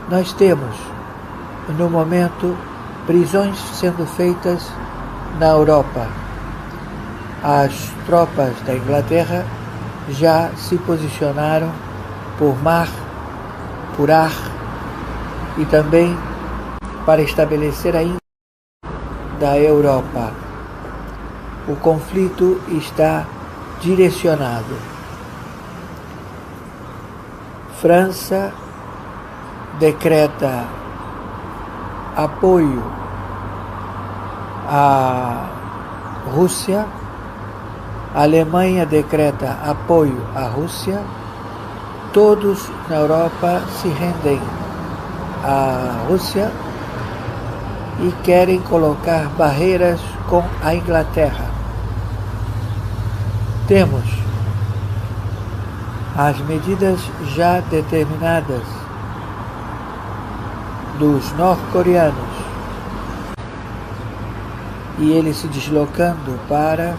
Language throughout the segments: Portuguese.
Nós temos, no momento, prisões sendo feitas na Europa. As tropas da Inglaterra já se posicionaram por mar, por ar e também para estabelecer a independência da Europa. O conflito está direcionado. França decreta apoio à Rússia, a Alemanha decreta apoio à Rússia, todos na Europa se rendem à Rússia e querem colocar barreiras com a Inglaterra. Temos as medidas já determinadas dos norte-coreanos e eles se deslocando para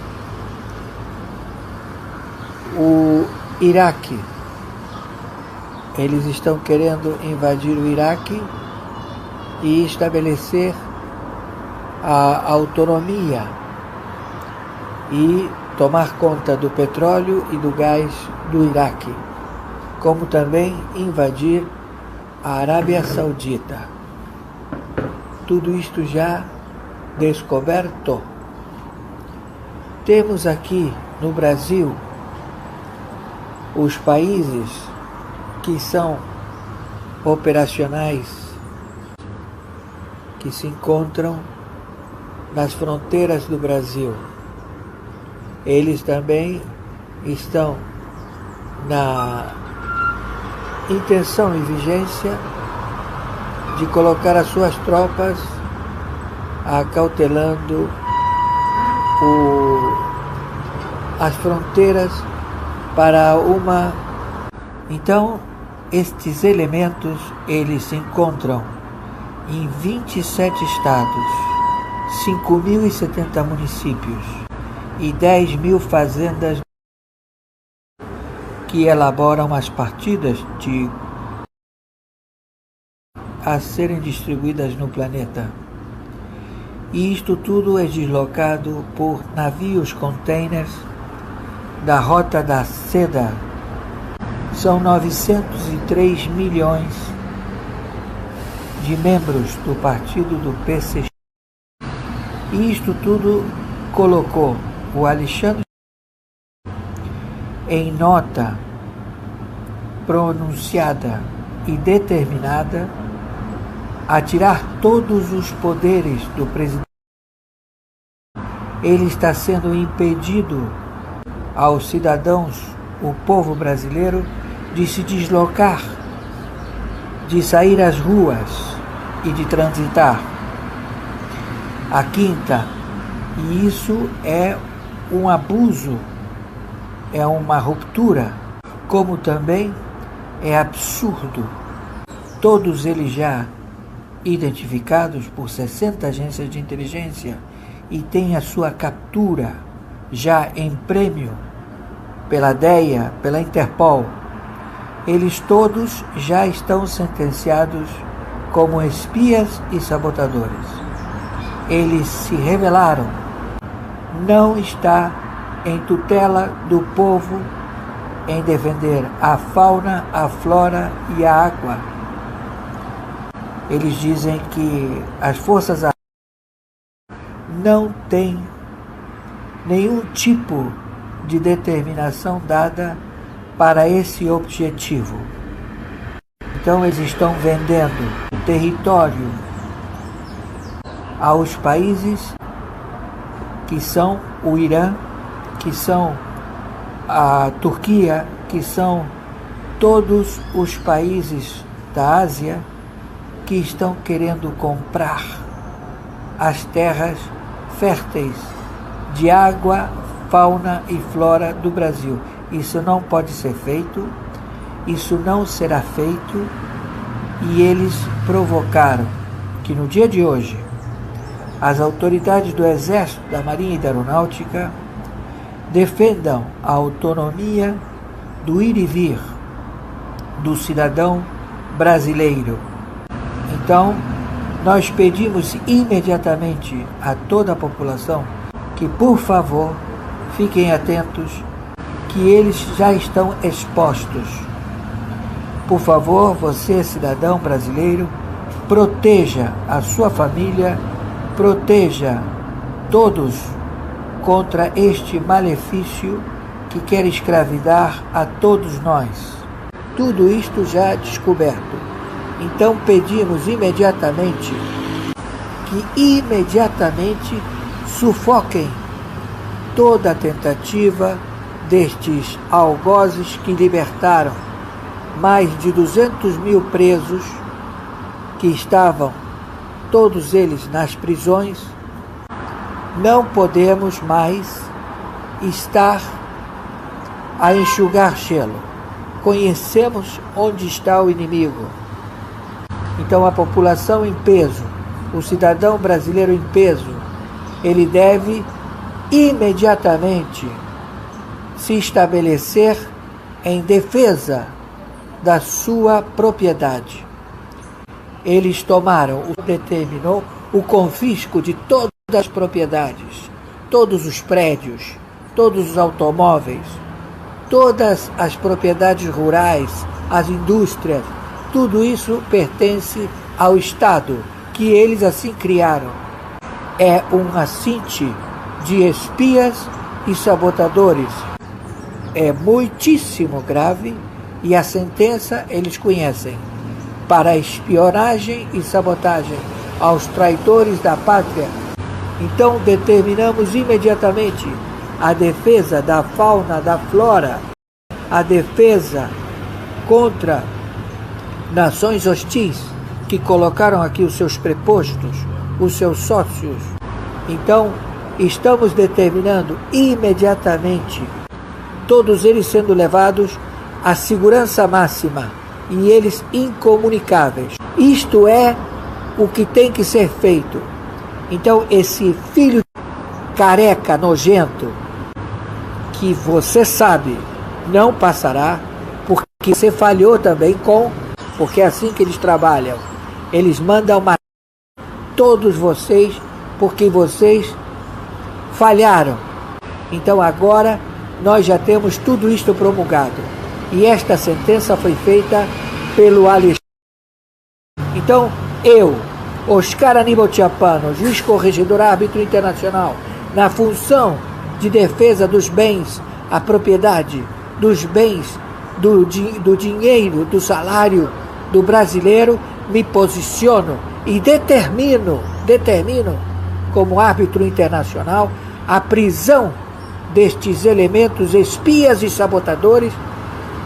o Iraque. Eles estão querendo invadir o Iraque e estabelecer a autonomia e tomar conta do petróleo e do gás do Iraque, como também invadir a Arábia Saudita. Tudo isto já descoberto. Temos aqui no Brasil os países que são operacionais, que se encontram nas fronteiras do Brasil. Eles também estão na intenção e vigência de colocar as suas tropas acautelando as fronteiras para uma... Então, estes elementos, eles se encontram em 27 estados, 5.070 municípios e 10.000 fazendas que elaboram as partidas a serem distribuídas no planeta. E isto tudo é deslocado por navios containers da Rota da Seda. São 903 milhões de membros do partido do PCX. E isto tudo colocou o Alexandre em nota pronunciada e determinada a tirar todos os poderes do presidente. Ele está sendo impedido aos cidadãos, o povo brasileiro, de se deslocar, de sair às ruas e de transitar. A quinta, e isso é um abuso, é uma ruptura, como também é absurdo. Todos eles já identificados por 60 agências de inteligência e têm a sua captura já em prêmio pela DEA, pela Interpol. Eles todos já estão sentenciados como espias e sabotadores. Eles se rebelaram. Não está em tutela do povo em defender a fauna, a flora e a água. Eles dizem que as forças armadas não têm nenhum tipo de determinação dada para esse objetivo. Então eles estão vendendo território aos países que são o Irã, que são a Turquia, que são todos os países da Ásia que estão querendo comprar as terras férteis de água, fauna e flora do Brasil. Isso não pode ser feito, isso não será feito, e eles provocaram que no dia de hoje as autoridades do Exército, da Marinha e da Aeronáutica defendam a autonomia do ir e vir do cidadão brasileiro. Então, nós pedimos imediatamente a toda a população que, por favor, fiquem atentos, que eles já estão expostos. Por favor, você, cidadão brasileiro, proteja a sua família, proteja todos contra este malefício que quer escravidar a todos nós. Tudo isto já descoberto. Então pedimos imediatamente que sufoquem toda a tentativa destes algozes que libertaram mais de 200 mil presos que estavam, todos eles, nas prisões. Não podemos mais estar a enxugar gelo. Conhecemos onde está o inimigo. Então a população em peso, o cidadão brasileiro em peso, ele deve imediatamente se estabelecer em defesa da sua propriedade. Eles determinou o confisco de todas as propriedades, todos os prédios, todos os automóveis, todas as propriedades rurais, as indústrias, tudo isso pertence ao Estado, que eles assim criaram. É um assinte de espias e sabotadores. É muitíssimo grave e a sentença eles conhecem. Para espionagem e sabotagem aos traidores da pátria. Então determinamos imediatamente a defesa da fauna, da flora, a defesa contra nações hostis que colocaram aqui os seus prepostos, os seus sócios. Então, estamos determinando imediatamente todos eles sendo levados à segurança máxima e eles incomunicáveis. Isto é o que tem que ser feito. Então, esse filho careca, nojento, que você sabe não passará, porque você falhou também porque é assim que eles trabalham. Eles mandam matar todos vocês porque vocês falharam. Então agora nós já temos tudo isto promulgado. E esta sentença foi feita pelo Alexandre. Então eu, Oscar Aníbal Tchapano, juiz corregedor árbitro internacional, na função de defesa dos bens, a propriedade, dos bens, do dinheiro, do salário do brasileiro, me posiciono e determino como árbitro internacional a prisão destes elementos espias e sabotadores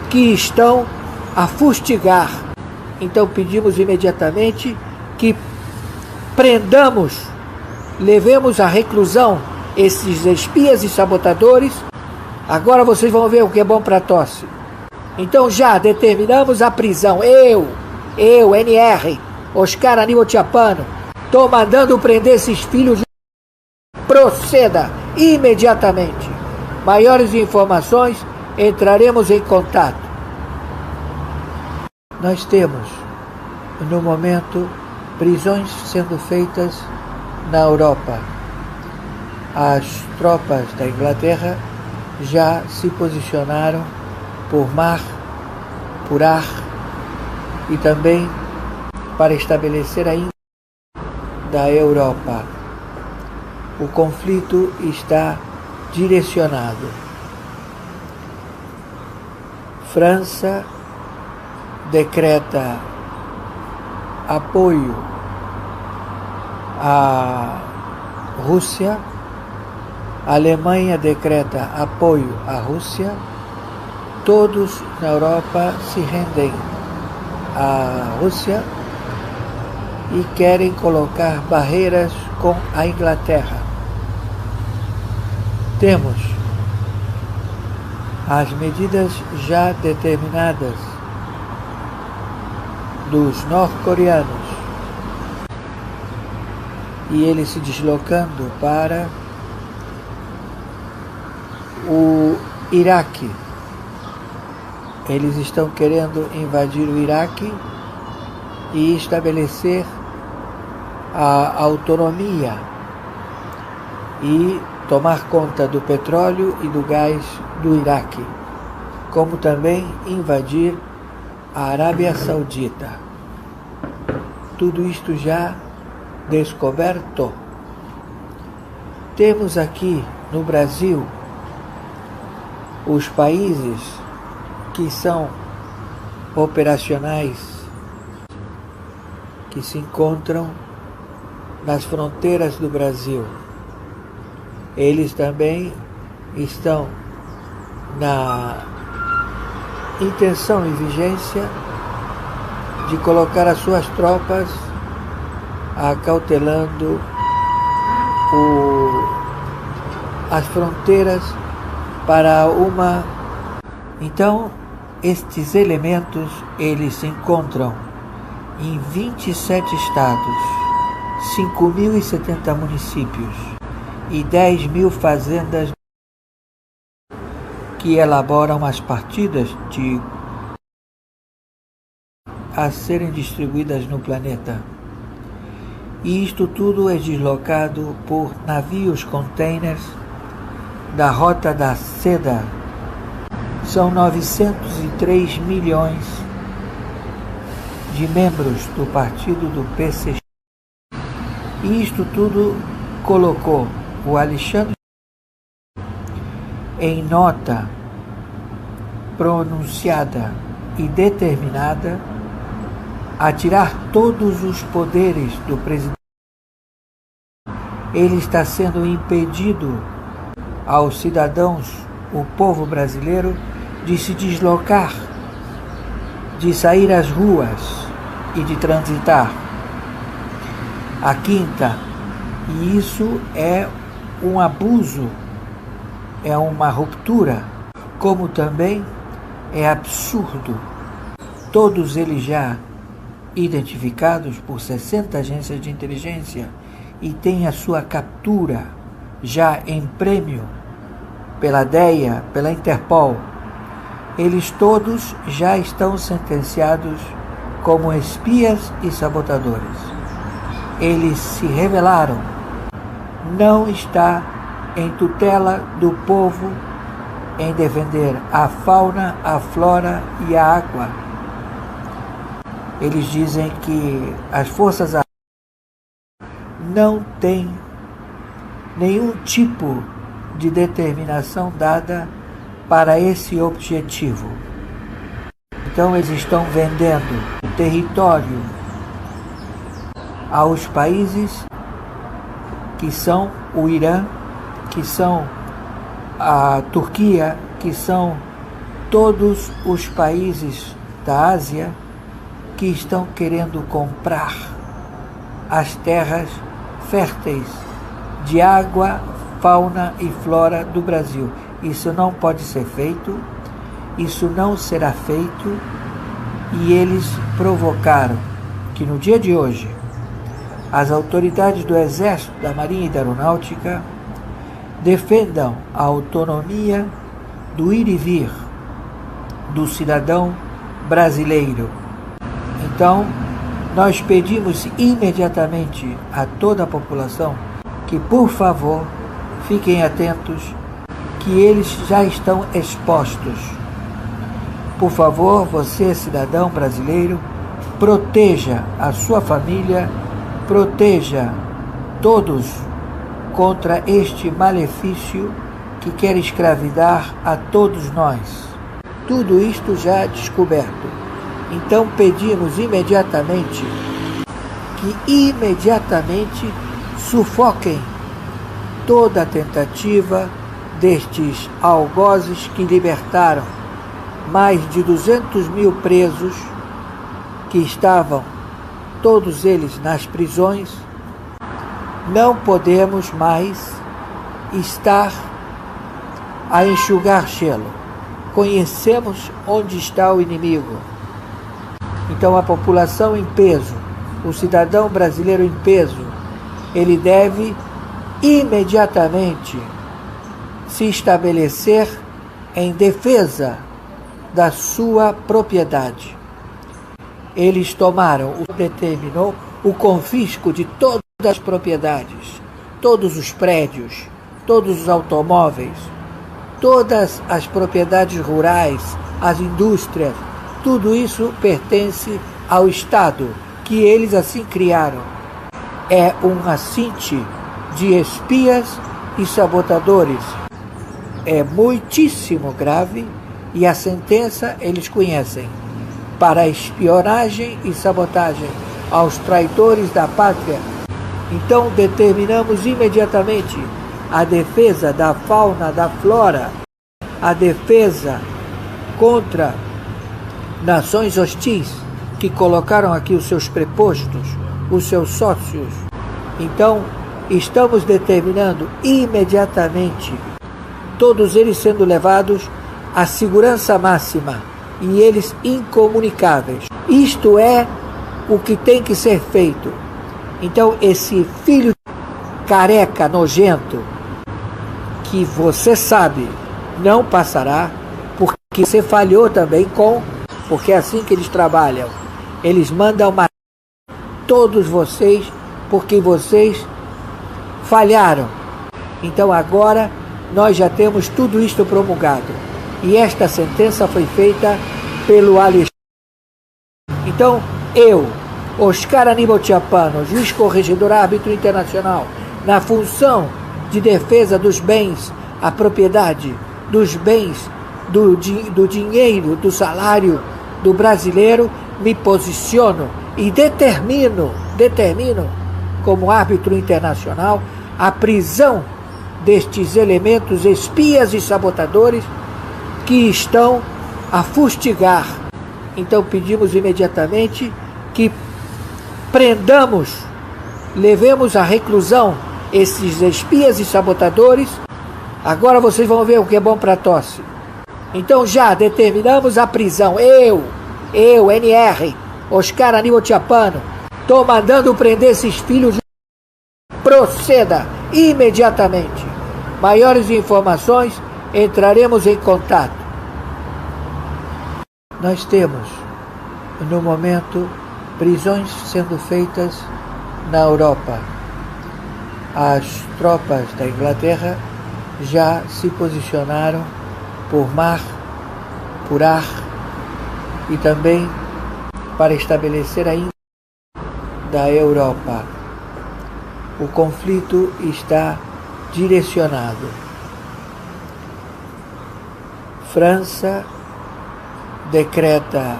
que estão a fustigar. Então pedimos imediatamente que prendamos, levemos à reclusão esses espias e sabotadores. Agora vocês vão ver o que é bom para tosse. Então já determinamos a prisão. Eu, NR, Oscar Aníbal Tchapano, estou mandando prender esses filhos. Proceda imediatamente. Maiores informações, entraremos em contato. Nós temos, no momento, prisões sendo feitas na Europa. As tropas da Inglaterra já se posicionaram por mar, por ar e também para estabelecer a da Europa. O conflito está direcionado. França decreta apoio à Rússia, a Alemanha decreta apoio à Rússia, todos na Europa se rendem à Rússia e querem colocar barreiras com a Inglaterra. Temos as medidas já determinadas dos norte-coreanos e eles se deslocando para o Iraque. Eles estão querendo invadir o Iraque e estabelecer a autonomia e tomar conta do petróleo e do gás do Iraque, como também invadir a Arábia Saudita. Tudo isto já descoberto. Temos aqui no Brasil os países que são operacionais, que se encontram nas fronteiras do Brasil. Eles também estão na intenção e vigência de colocar as suas tropas acautelando as fronteiras para uma... Então, estes elementos, eles se encontram em 27 estados, 5.070 municípios e 10.000 fazendas que elaboram as partidas a serem distribuídas no planeta. E isto tudo é deslocado por navios containers da Rota da Seda. São 903 milhões de membros do partido do PCX. E isto tudo colocou o Alexandre em nota pronunciada e determinada a tirar todos os poderes do presidente. Ele está sendo impedido aos cidadãos, o povo brasileiro, de se deslocar, de sair às ruas e de transitar. A quinta, e isso é um abuso, é uma ruptura, como também é absurdo. Todos eles já identificados por 60 agências de inteligência e têm a sua captura já em prêmio pela DEA, pela Interpol. Eles todos já estão sentenciados como espias e sabotadores. Eles se rebelaram. Não está em tutela do povo em defender a fauna, a flora e a água. Eles dizem que as Forças Armadas não têm nenhum tipo de determinação dada para esse objetivo. Então eles estão vendendo território aos países que são o Irã, que são a Turquia, que são todos os países da Ásia que estão querendo comprar as terras férteis de água, fauna e flora do Brasil. Isso não pode ser feito, isso não será feito, e eles provocaram que no dia de hoje as autoridades do Exército, da Marinha e da Aeronáutica defendam a autonomia do ir e vir do cidadão brasileiro. Então, nós pedimos imediatamente a toda a população que, por favor, fiquem atentos, que eles já estão expostos. Por favor, você, cidadão brasileiro, proteja a sua família, proteja todos contra este malefício que quer escravidar a todos nós. Tudo isto já descoberto. Então pedimos imediatamente que sufoquem toda a tentativa destes algozes que libertaram mais de 200 mil presos que estavam, todos eles nas prisões. Não podemos mais estar a enxugar gelo. Conhecemos onde está o inimigo. Então a população em peso, o cidadão brasileiro em peso, ele deve imediatamente se estabelecer em defesa da sua propriedade. eles determinou o confisco de todas as propriedades, todos os prédios, todos os automóveis, todas as propriedades rurais, as indústrias, tudo isso pertence ao Estado, que eles assim criaram. É um assinte de espias e sabotadores. É muitíssimo grave e a sentença eles conhecem. Para espionagem e sabotagem aos traidores da pátria. Então determinamos imediatamente a defesa da fauna, da flora, a defesa contra nações hostis que colocaram aqui os seus prepostos, os seus sócios. Então, estamos determinando imediatamente todos eles sendo levados à segurança máxima e eles incomunicáveis. Isto é o que tem que ser feito. Então, esse filho careca, nojento, que você sabe não passará, porque você falhou também porque é assim que eles trabalham. Eles mandam matar todos vocês porque vocês falharam. Então agora nós já temos tudo isto promulgado. E esta sentença foi feita pelo Alexandre. Então eu, Oscar Aníbal Tchiapano, juiz corregedor árbitro internacional, na função de defesa dos bens, a propriedade, dos bens, do dinheiro, do salário do brasileiro, me posiciono e determino como árbitro internacional a prisão destes elementos espias e sabotadores que estão a fustigar. Então pedimos imediatamente que prendamos, levemos à reclusão esses espias e sabotadores. Agora vocês vão ver o que é bom para tosse. Então já determinamos a prisão. Eu, NR, Oscar Aníbal Tchiapano, estou mandando prender esses filhos. Proceda imediatamente. Maiores informações, entraremos em contato. Nós temos, no momento, prisões sendo feitas na Europa. As tropas da Inglaterra já se posicionaram por mar, por ar e também para estabelecer a da Europa. O conflito está direcionado. França decreta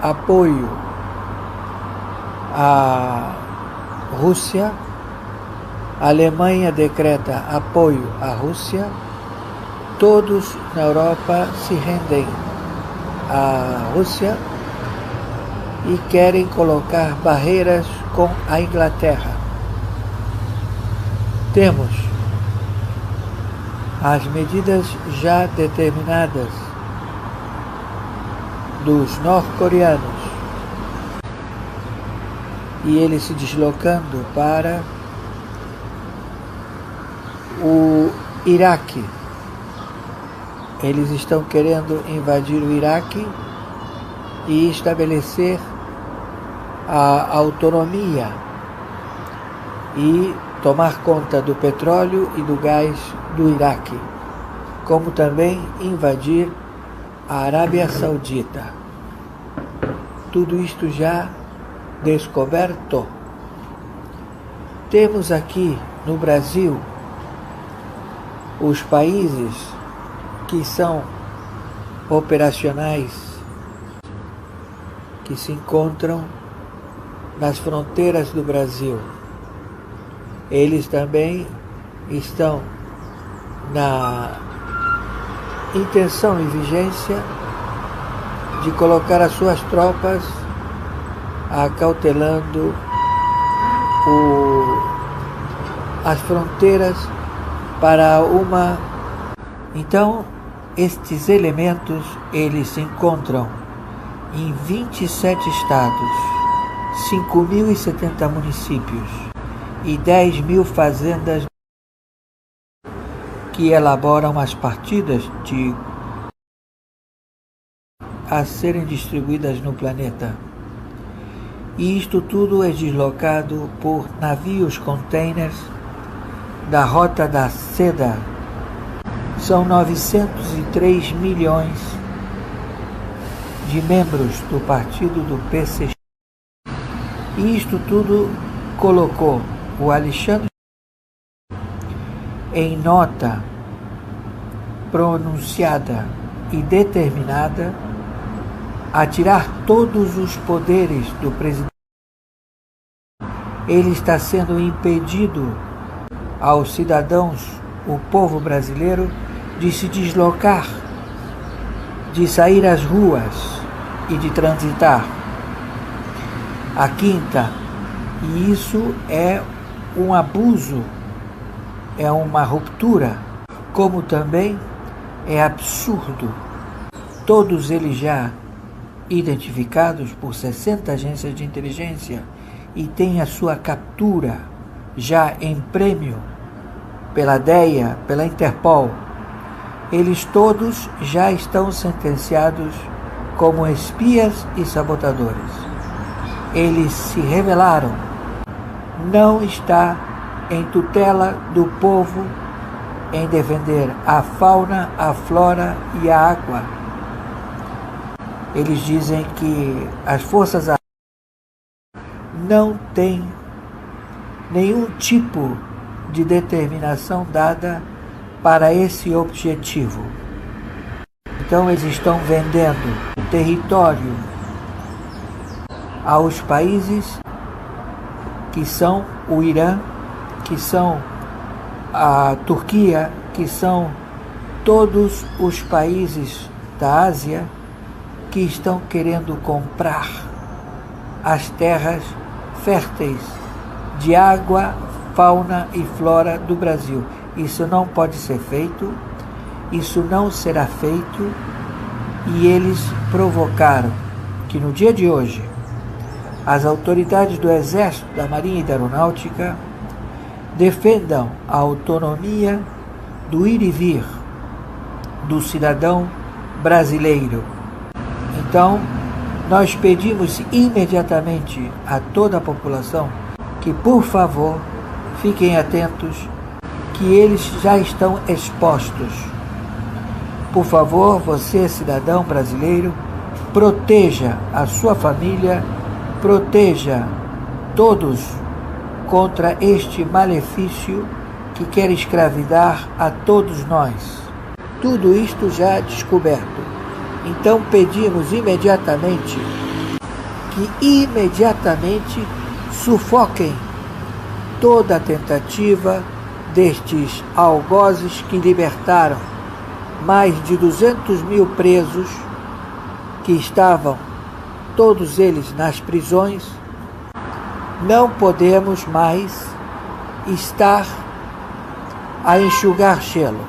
apoio à Rússia, a Alemanha decreta apoio à Rússia, todos na Europa se rendem à Rússia e querem colocar barreiras com a Inglaterra. Temos as medidas já determinadas dos norte-coreanos e eles se deslocando para o Iraque. Eles estão querendo invadir o Iraque e estabelecer a autonomia e tomar conta do petróleo e do gás do Iraque, como também invadir a Arábia Saudita. Tudo isto já descoberto. Temos aqui no Brasil os países que são operacionais, que se encontram nas fronteiras do Brasil. Eles também estão na intenção e vigência de colocar as suas tropas acautelando as fronteiras para uma... Então, estes elementos, eles se encontram em 27 estados, 5.070 municípios e 10.000 fazendas que elaboram as partidas de a serem distribuídas no planeta. E isto tudo é deslocado por navios containers da Rota da Seda. São 903 milhões de membros do partido do PCX. E isto tudo colocou o Alexandre em nota pronunciada e determinada a tirar todos os poderes do presidente. Ele está sendo impedido aos cidadãos, o povo brasileiro, de se deslocar, de sair às ruas e de transitar. A quinta, e isso é um abuso, é uma ruptura, como também é absurdo. Todos eles já identificados por 60 agências de inteligência e têm a sua captura já em prêmio pela DEA, pela Interpol. Eles todos já estão sentenciados como espias e sabotadores. Eles se rebelaram. Não está em tutela do povo em defender a fauna, a flora e a água. Eles dizem que as forças armadas não têm nenhum tipo de determinação dada para esse objetivo. Então eles estão vendendo território aos países que são o Irã, que são a Turquia, que são todos os países da Ásia que estão querendo comprar as terras férteis de água, fauna e flora do Brasil. Isso não pode ser feito, isso não será feito, e eles provocaram que no dia de hoje as autoridades do Exército, da Marinha e da Aeronáutica defendam a autonomia do ir e vir do cidadão brasileiro. Então, nós pedimos imediatamente a toda a população que, por favor, fiquem atentos, que eles já estão expostos. Por favor, você, cidadão brasileiro, proteja a sua família, proteja todos contra este malefício que quer escravidar a todos nós. Tudo isto já descoberto. Então pedimos imediatamente que sufoquem toda a tentativa destes algozes que libertaram mais de 200 mil presos que estavam, todos eles nas prisões. Não podemos mais estar a enxugar gelo.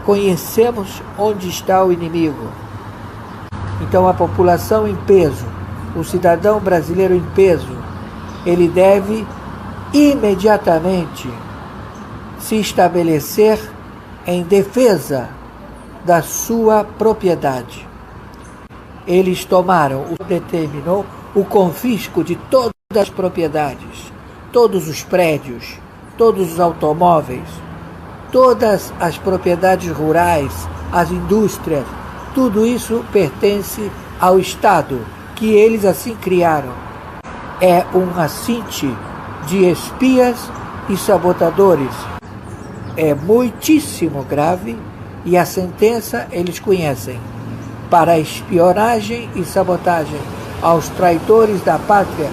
Conhecemos onde está o inimigo. Então a população em peso, o cidadão brasileiro em peso, ele deve imediatamente se estabelecer em defesa da sua propriedade. Eles determinou o confisco de todas as propriedades, todos os prédios, todos os automóveis, todas as propriedades rurais, as indústrias, tudo isso pertence ao Estado, que eles assim criaram. É um assinte de espias e sabotadores. É muitíssimo grave e a sentença eles conhecem. Para espionagem e sabotagem aos traidores da pátria.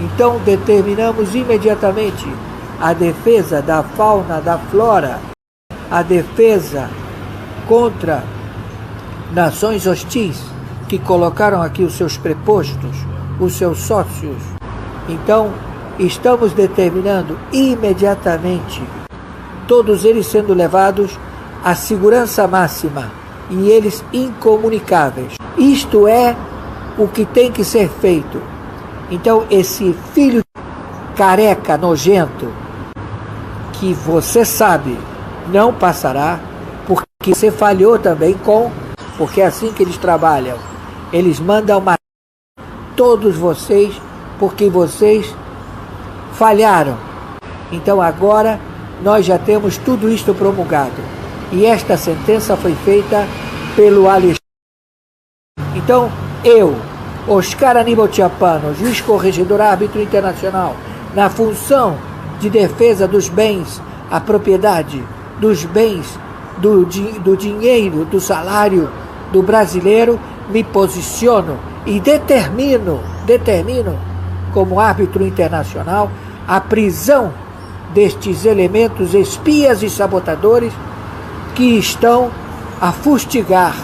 Então determinamos imediatamente a defesa da fauna, da flora, a defesa contra nações hostis que colocaram aqui os seus prepostos, os seus sócios. Então, estamos determinando imediatamente todos eles sendo levados à segurança máxima e eles incomunicáveis. Isto é o que tem que ser feito. Então, esse filho careca, nojento, que você sabe não passará, porque você falhou também porque é assim que eles trabalham. Eles mandam matar todos vocês porque vocês falharam. Então agora nós já temos tudo isto promulgado. E esta sentença foi feita pelo Alexandre. Então eu, Oscar Aníbal Tchiapano, juiz corregedor árbitro internacional, na função de defesa dos bens, a propriedade, dos bens, do dinheiro, do salário do brasileiro, me posiciono e determino como árbitro internacional a prisão destes elementos espias e sabotadores que estão a fustigar.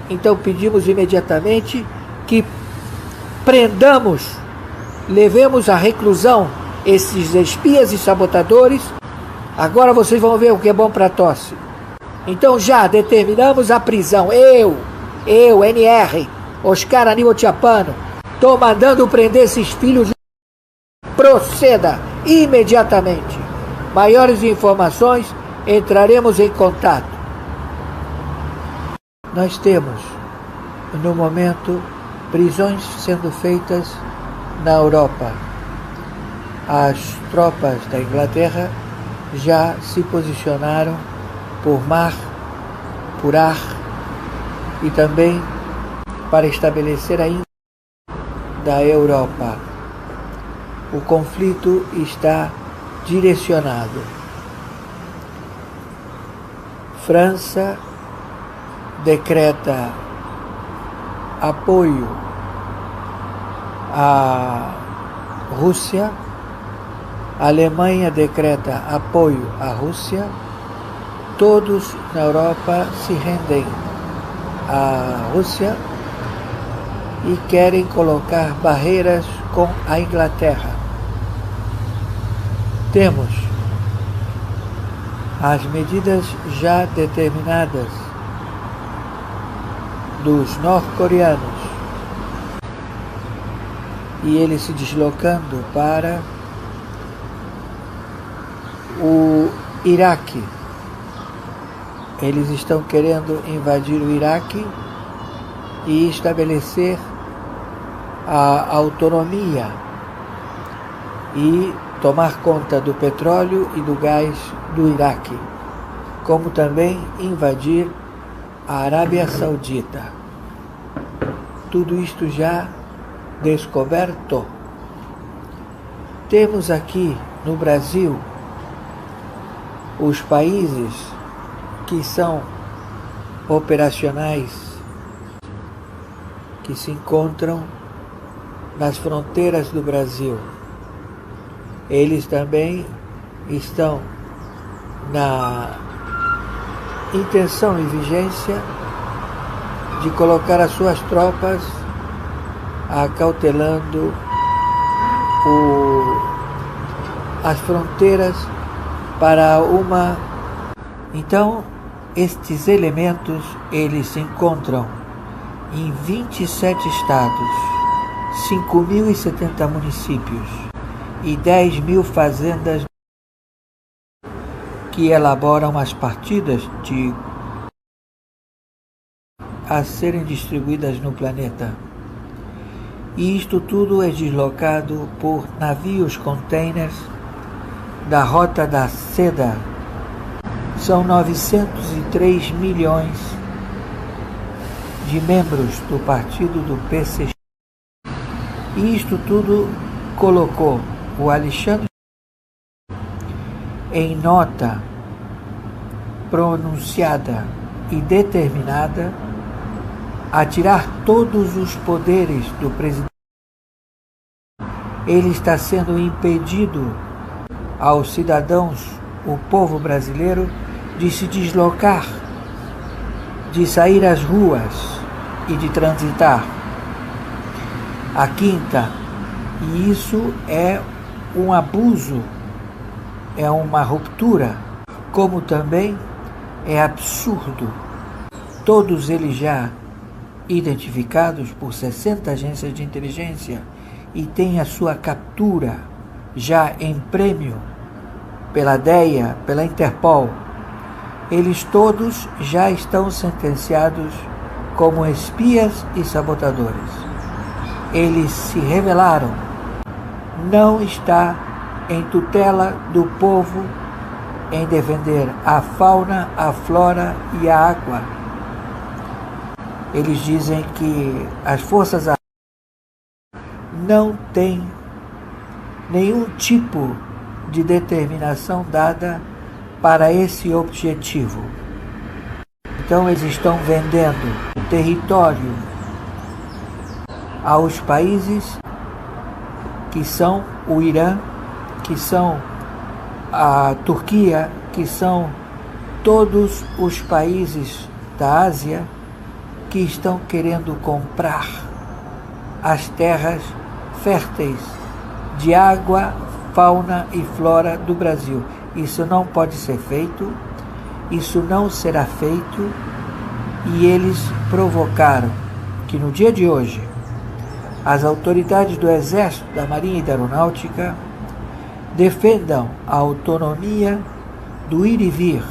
Então pedimos imediatamente que prendamos, levemos à reclusão esses espias e sabotadores. Agora vocês vão ver o que é bom para tosse. Então já determinamos a prisão. Eu, NR, Oscar Aníbal Tchiapano, estou mandando prender esses filhos. Proceda imediatamente. Maiores informações, entraremos em contato. Nós temos, no momento, prisões sendo feitas na Europa. As tropas da Inglaterra já se posicionaram por mar, por ar e também para estabelecer a íntegra da Europa. O conflito está direcionado. França decreta apoio à Rússia, a Alemanha decreta apoio à Rússia, todos na Europa se rendem à Rússia e querem colocar barreiras com a Inglaterra. Temos as medidas já determinadas dos norte-coreanos e eles se deslocando para o Iraque. Eles estão querendo invadir o Iraque e estabelecer a autonomia e tomar conta do petróleo e do gás do Iraque, como também invadir a Arábia Saudita. Tudo isto já descoberto. Temos aqui no Brasil os países que são operacionais, que se encontram nas fronteiras do Brasil. Eles também estão na intenção e vigência de colocar as suas tropas acautelando as fronteiras para uma... Então, estes elementos, eles se encontram em 27 estados, 5.070 municípios e 10.000 fazendas que elaboram as partidas a serem distribuídas no planeta. E isto tudo é deslocado por navios containers da Rota da Seda. São 903 milhões de membros do partido do PCC. E isto tudo colocou o Alexandre em nota pronunciada e determinada a tirar todos os poderes do presidente. Ele está sendo impedido aos cidadãos, o povo brasileiro, de se deslocar, de sair às ruas e de transitar. A quinta, e isso é um abuso, é uma ruptura, como também é absurdo. Todos eles já identificados por 60 agências de inteligência e têm a sua captura já em prêmio pela DEA, pela Interpol. Eles todos já estão sentenciados como espias e sabotadores. Eles se rebelaram. Não está em tutela do povo em defender a fauna, a flora e a água. Eles dizem que as forças armadas não têm nenhum tipo de determinação dada para esse objetivo. Então eles estão vendendo território aos países que são o Irã, que são a Turquia, que são todos os países da Ásia que estão querendo comprar as terras férteis de água, fauna e flora do Brasil. Isso não pode ser feito, isso não será feito, e eles provocaram que no dia de hoje as autoridades do Exército, da Marinha e da Aeronáutica defendam a autonomia do ir e vir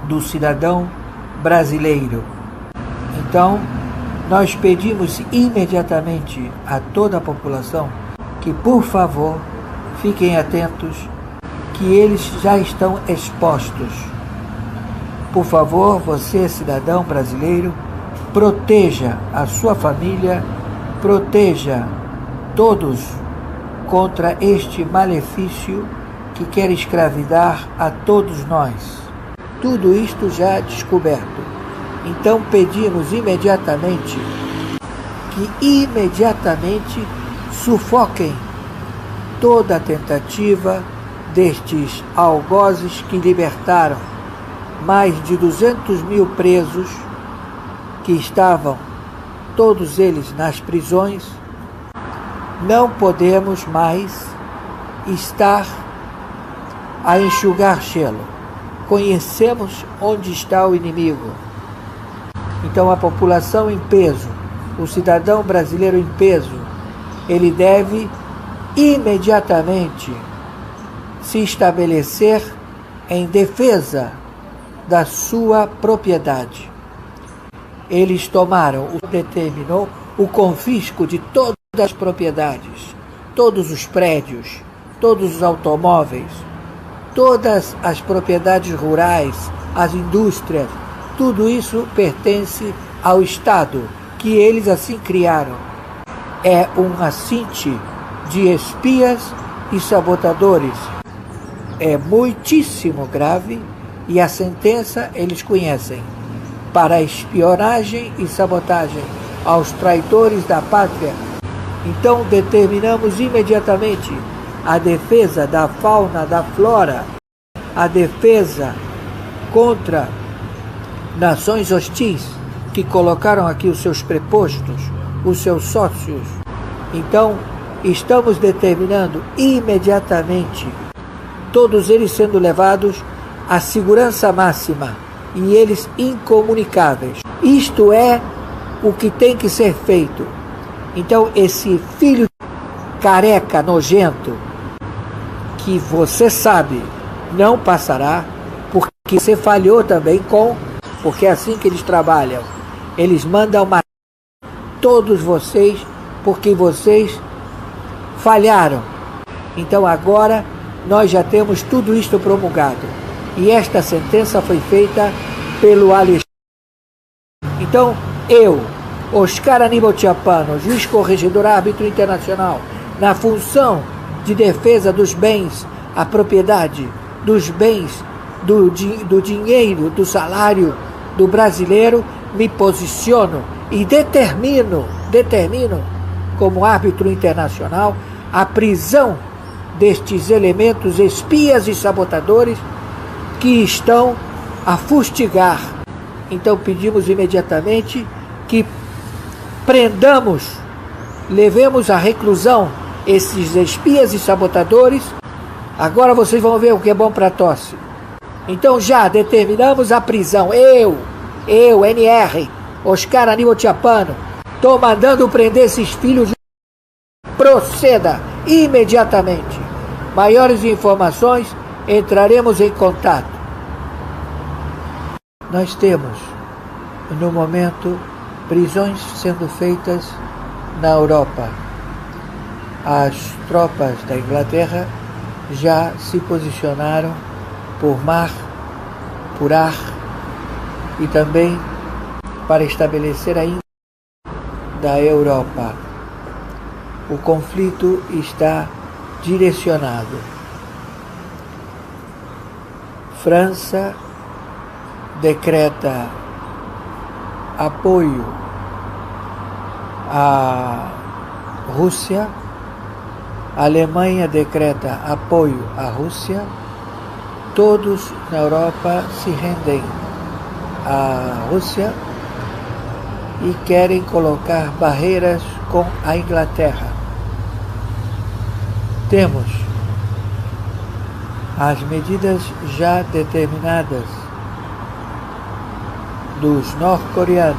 do cidadão brasileiro. Então, nós pedimos imediatamente a toda a população que, por favor, fiquem atentos, que eles já estão expostos. Por favor, você, cidadão brasileiro, proteja a sua família, proteja todos contra este malefício que quer escravidar a todos nós. Tudo isto já descoberto. Então pedimos imediatamente que sufoquem toda a tentativa destes algozes que libertaram mais de 200 mil presos que estavam todos eles nas prisões. Não podemos mais estar a enxugar gelo. Conhecemos onde está o inimigo. Então a população em peso, o cidadão brasileiro em peso, ele deve imediatamente se estabelecer em defesa da sua propriedade. Eles determinou o confisco de todas as propriedades, todos os prédios, todos os automóveis, todas as propriedades rurais, as indústrias, tudo isso pertence ao Estado, que eles assim criaram. É um assinte de espias e sabotadores. É muitíssimo grave, e a sentença eles conhecem: para espionagem e sabotagem aos traidores da pátria. Então determinamos imediatamente a defesa da fauna, da flora, a defesa contra nações hostis que colocaram aqui os seus prepostos, os seus sócios. Então estamos determinando imediatamente todos eles sendo levados à segurança máxima e eles incomunicáveis. Isto é o que tem que ser feito. Então esse filho careca, nojento, que você sabe não passará, porque você falhou também porque é assim que eles trabalham. Eles mandam matar todos vocês porque vocês falharam. Então agora nós já temos tudo isto promulgado. E esta sentença foi feita pelo Alexandre. Então eu, Oscar Aníbal Tchiapano, juiz corregedor árbitro internacional, na função de defesa dos bens, a propriedade, dos bens, do dinheiro, do salário do brasileiro, me posiciono e determino como árbitro internacional a prisão destes elementos espias e sabotadores que estão a fustigar. Então pedimos imediatamente que prendamos, levemos à reclusão esses espias e sabotadores. Agora vocês vão ver o que é bom para tosse. Então já determinamos a prisão. Eu, NR, Oscar Aníbal Tchiapano, estou mandando prender esses filhos. Proceda imediatamente. Maiores informações, entraremos em contato. Nós temos no momento, prisões sendo feitas na Europa. As tropas da Inglaterra já se posicionaram por mar, por ar e também para estabelecer a íntegra da Europa. O conflito está direcionado. França decreta apoio à Rússia, a Alemanha decreta apoio à Rússia, todos na Europa se rendem à Rússia e querem colocar barreiras com a Inglaterra. Temos as medidas já determinadas dos norte-coreanos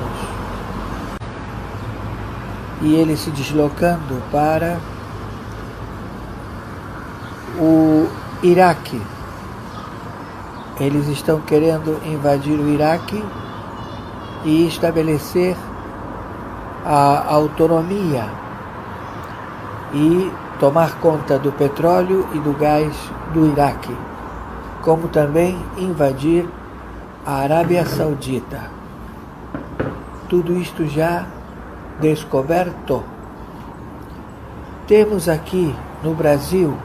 e eles se deslocando para o Iraque. Eles estão querendo invadir o Iraque e estabelecer a autonomia e tomar conta do petróleo e do gás do Iraque, como também invadir a Arábia Saudita. Tudo isto já descoberto. Temos aqui no Brasil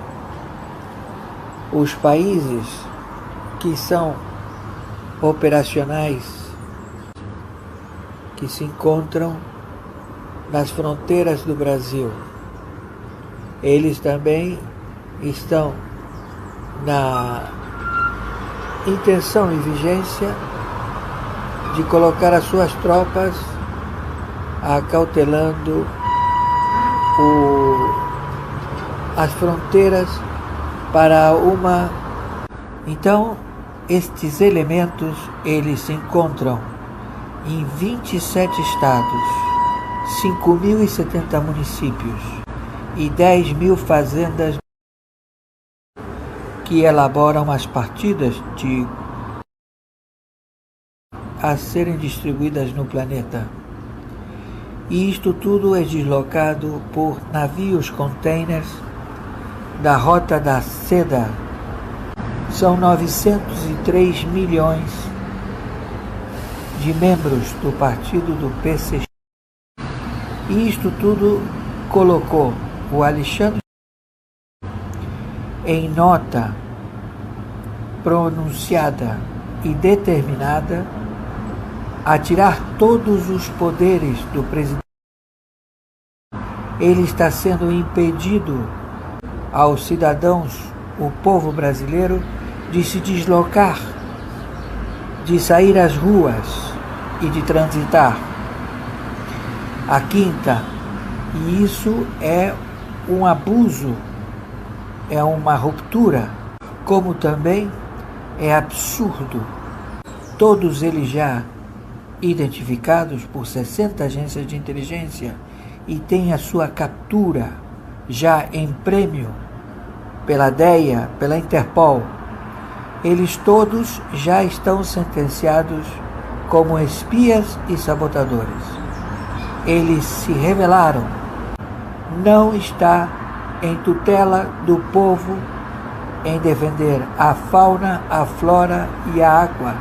os países que são operacionais, que se encontram nas fronteiras do Brasil. Eles também estão na intenção e vigência de colocar as suas tropas acautelando as fronteiras para uma... Então, estes elementos, eles se encontram em 27 estados, 5.070 municípios e 10.000 fazendas que elaboram as partidas a serem distribuídas no planeta. E isto tudo é deslocado por navios containers da Rota da Seda. São 903 milhões de membros do partido do PCX. E isto tudo colocou o Alexandre em nota pronunciada e determinada a tirar todos os poderes do presidente. Ele está sendo impedido aos cidadãos, o povo brasileiro, de se deslocar, de sair às ruas e de transitar. A quinta, e isso é um abuso, é uma ruptura, como também é absurdo. Todos eles já identificados por 60 agências de inteligência e têm a sua captura já em prêmio pela DEA, pela Interpol. Eles todos já estão sentenciados como espias e sabotadores. Eles se rebelaram. Não está em tutela do povo em defender a fauna, a flora e a água.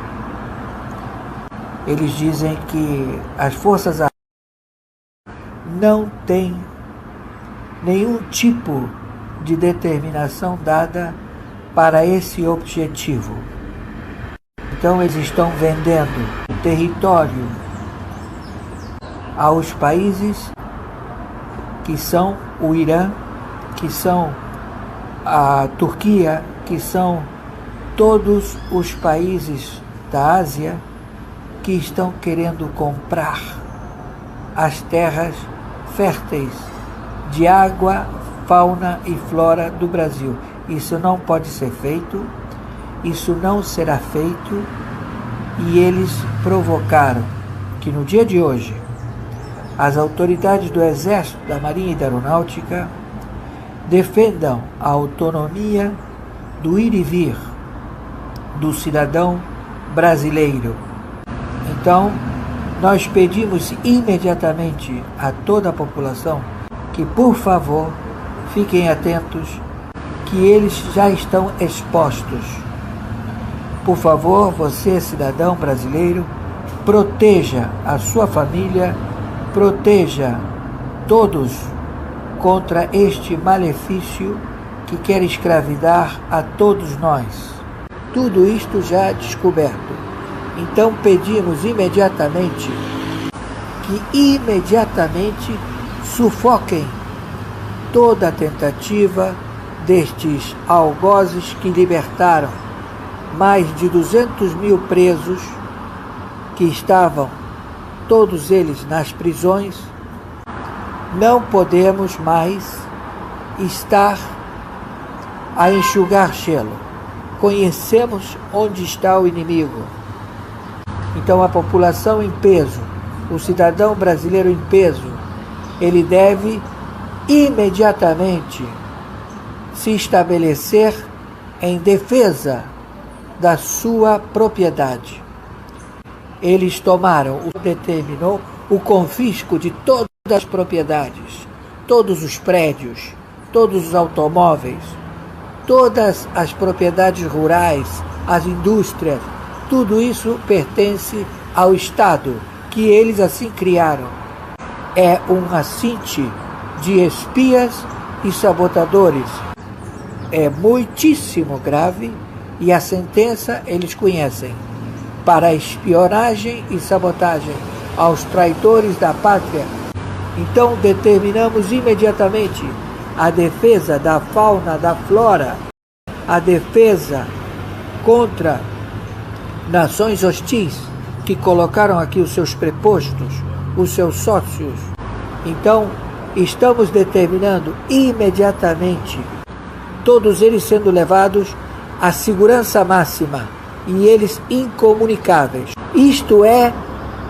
Eles dizem que as forças armadas não têm nenhum tipo de determinação dada para esse objetivo. Então eles estão vendendo território aos países que são o Irã, que são a Turquia, que são todos os países da Ásia que estão querendo comprar as terras férteis de água, fauna e flora do Brasil. Isso não pode ser feito, isso não será feito, e eles provocaram que no dia de hoje as autoridades do Exército, da Marinha e da Aeronáutica defendam a autonomia do ir e vir do cidadão brasileiro. Então, nós pedimos imediatamente a toda a população que, por favor, fiquem atentos, que eles já estão expostos. Por favor, você, cidadão brasileiro, proteja a sua família, proteja todos contra este malefício que quer escravidar a todos nós. Tudo isto já descoberto. Então pedimos imediatamente que sufoquem toda a tentativa destes algozes que libertaram mais de 200 mil presos que estavam todos eles nas prisões. Não podemos mais estar a enxugar gelo. Conhecemos onde está o inimigo. Então a população em peso, o cidadão brasileiro em peso, ele deve imediatamente se estabelecer em defesa da sua propriedade. Eles determinou o confisco de todas as propriedades, todos os prédios, todos os automóveis, todas as propriedades rurais, as indústrias, tudo isso pertence ao Estado, que eles assim criaram. É um assinte de espias e sabotadores. É muitíssimo grave e a sentença eles conhecem. Para espionagem e sabotagem aos traidores da pátria. Então determinamos imediatamente a defesa da fauna, da flora, a defesa contra nações hostis que colocaram aqui os seus prepostos, os seus sócios. Então, estamos determinando imediatamente todos eles sendo levados à segurança máxima e eles incomunicáveis. Isto é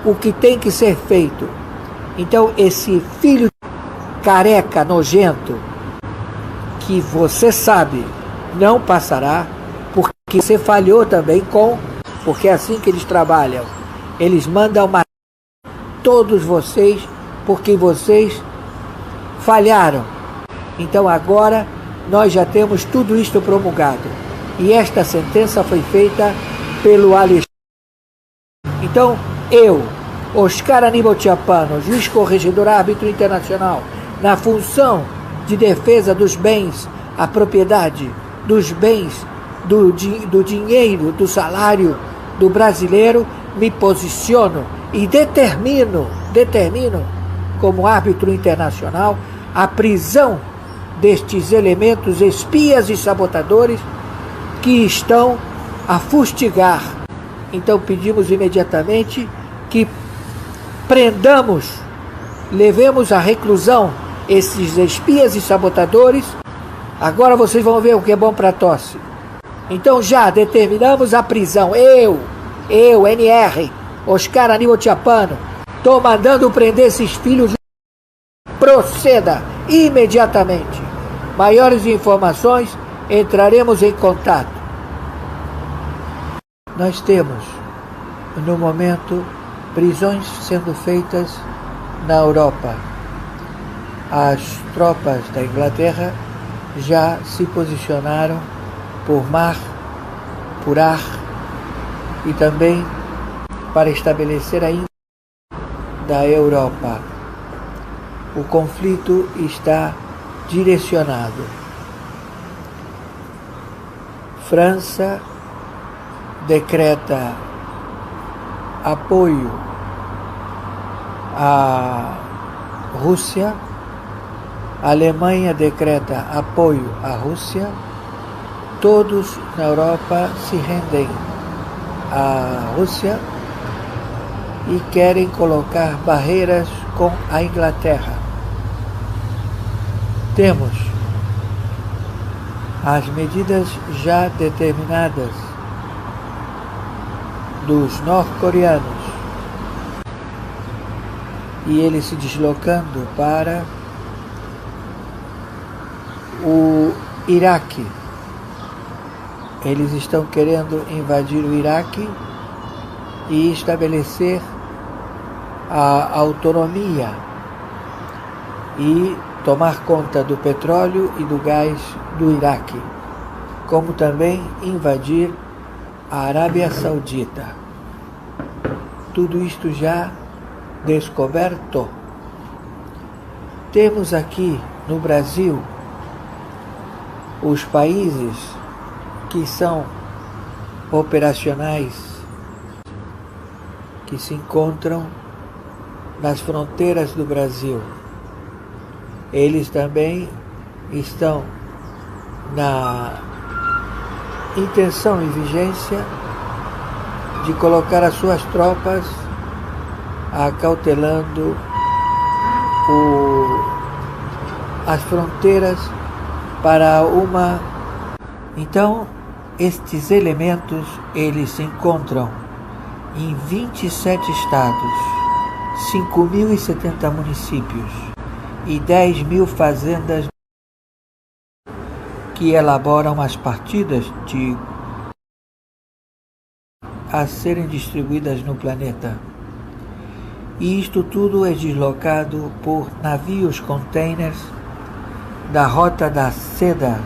o que tem que ser feito. Então, esse filho careca, nojento, que você sabe não passará, porque você falhou também porque é assim que eles trabalham. Eles mandam matar todos vocês porque vocês falharam. Então agora nós já temos tudo isto promulgado. E esta sentença foi feita pelo Alexandre. Então eu, Oscar Aníbal Tchapano, juiz corregedor árbitro internacional, na função de defesa dos bens, a propriedade, dos bens, do dinheiro, do salário do brasileiro, me posiciono e determino como árbitro internacional a prisão destes elementos espias e sabotadores que estão a fustigar. Então pedimos imediatamente que prendamos, levemos à reclusão esses espias e sabotadores. Agora vocês vão ver o que é bom para tosse. Então já determinamos a prisão. Eu, NR, Oscar Aníbal Tchapano, estou mandando prender esses filhos. Proceda imediatamente. Maiores informações, entraremos em contato. Nós temos, no momento, prisões sendo feitas na Europa. As tropas da Inglaterra já se posicionaram por mar, por ar e também para estabelecer a íntegra da Europa. O conflito está direcionado. França decreta apoio à Rússia, a Alemanha decreta apoio à Rússia, todos na Europa se rendem à Rússia e querem colocar barreiras com a Inglaterra. Temos as medidas já determinadas dos norte-coreanos e eles se deslocando para o Iraque. Eles estão querendo invadir o Iraque e estabelecer a autonomia e tomar conta do petróleo e do gás do Iraque, como também invadir a Arábia Saudita. Tudo isto já descoberto. Temos aqui no Brasil os países que são operacionais, que se encontram nas fronteiras do Brasil. Eles também estão na intenção e vigência de colocar as suas tropas acautelando as fronteiras para uma... Então, estes elementos, eles se encontram em 27 estados, 5.070 municípios e 10.000 fazendas que elaboram as partidas a serem distribuídas no planeta. E isto tudo é deslocado por navios containers da Rota da Seda.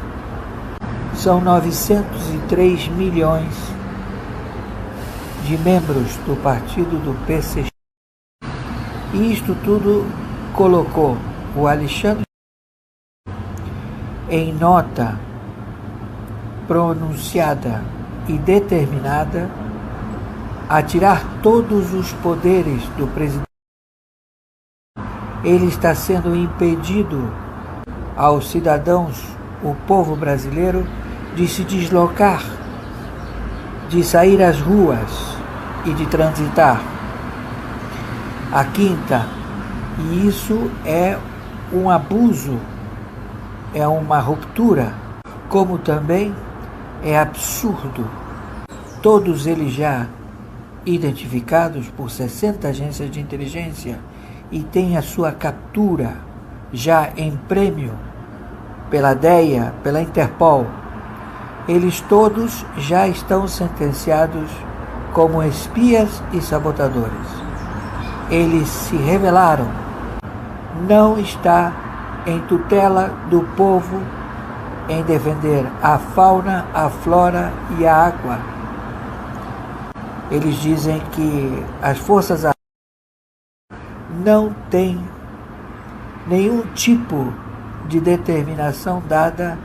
São 903 milhões de membros do partido do PCX. E isto tudo colocou o Alexandre em nota pronunciada e determinada a tirar todos os poderes do presidente. Ele está sendo impedido aos cidadãos, o povo brasileiro, de se deslocar, de sair às ruas e de transitar. A quinta, e isso é um abuso, é uma ruptura, como também é absurdo. Todos eles já identificados por 60 agências de inteligência e têm a sua captura já em prêmio pela DEA, pela Interpol. Eles todos já estão sentenciados como espias e sabotadores. Eles se rebelaram. Não está em tutela do povo em defender a fauna, a flora e a água. Eles dizem que as forças armadas não têm nenhum tipo de determinação dada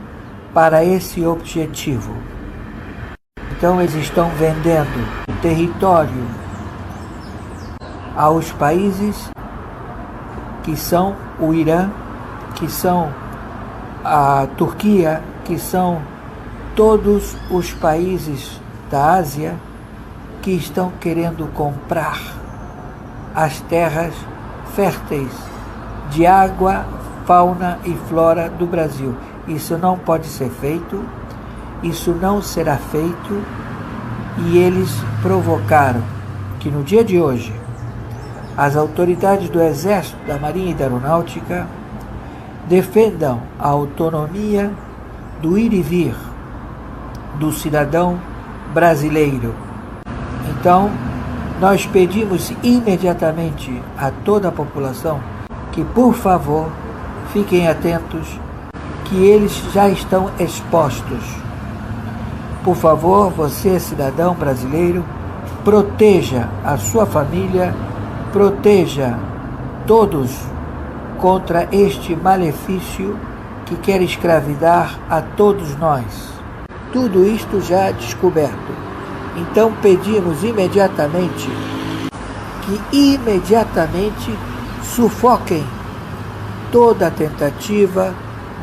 para esse objetivo. Então eles estão vendendo território aos países que são o Irã, que são a Turquia, que são todos os países da Ásia que estão querendo comprar as terras férteis de água, fauna e flora do Brasil. Isso não pode ser feito, isso não será feito, e eles provocaram que no dia de hoje as autoridades do Exército, da Marinha e da Aeronáutica defendam a autonomia do ir e vir do cidadão brasileiro. Então, nós pedimos imediatamente a toda a população que, por favor, fiquem atentos, que eles já estão expostos. Por favor, você, cidadão brasileiro, proteja a sua família, proteja todos contra este malefício que quer escravidar a todos nós. Tudo isto já descoberto. Então pedimos imediatamente que sufoquem toda a tentativa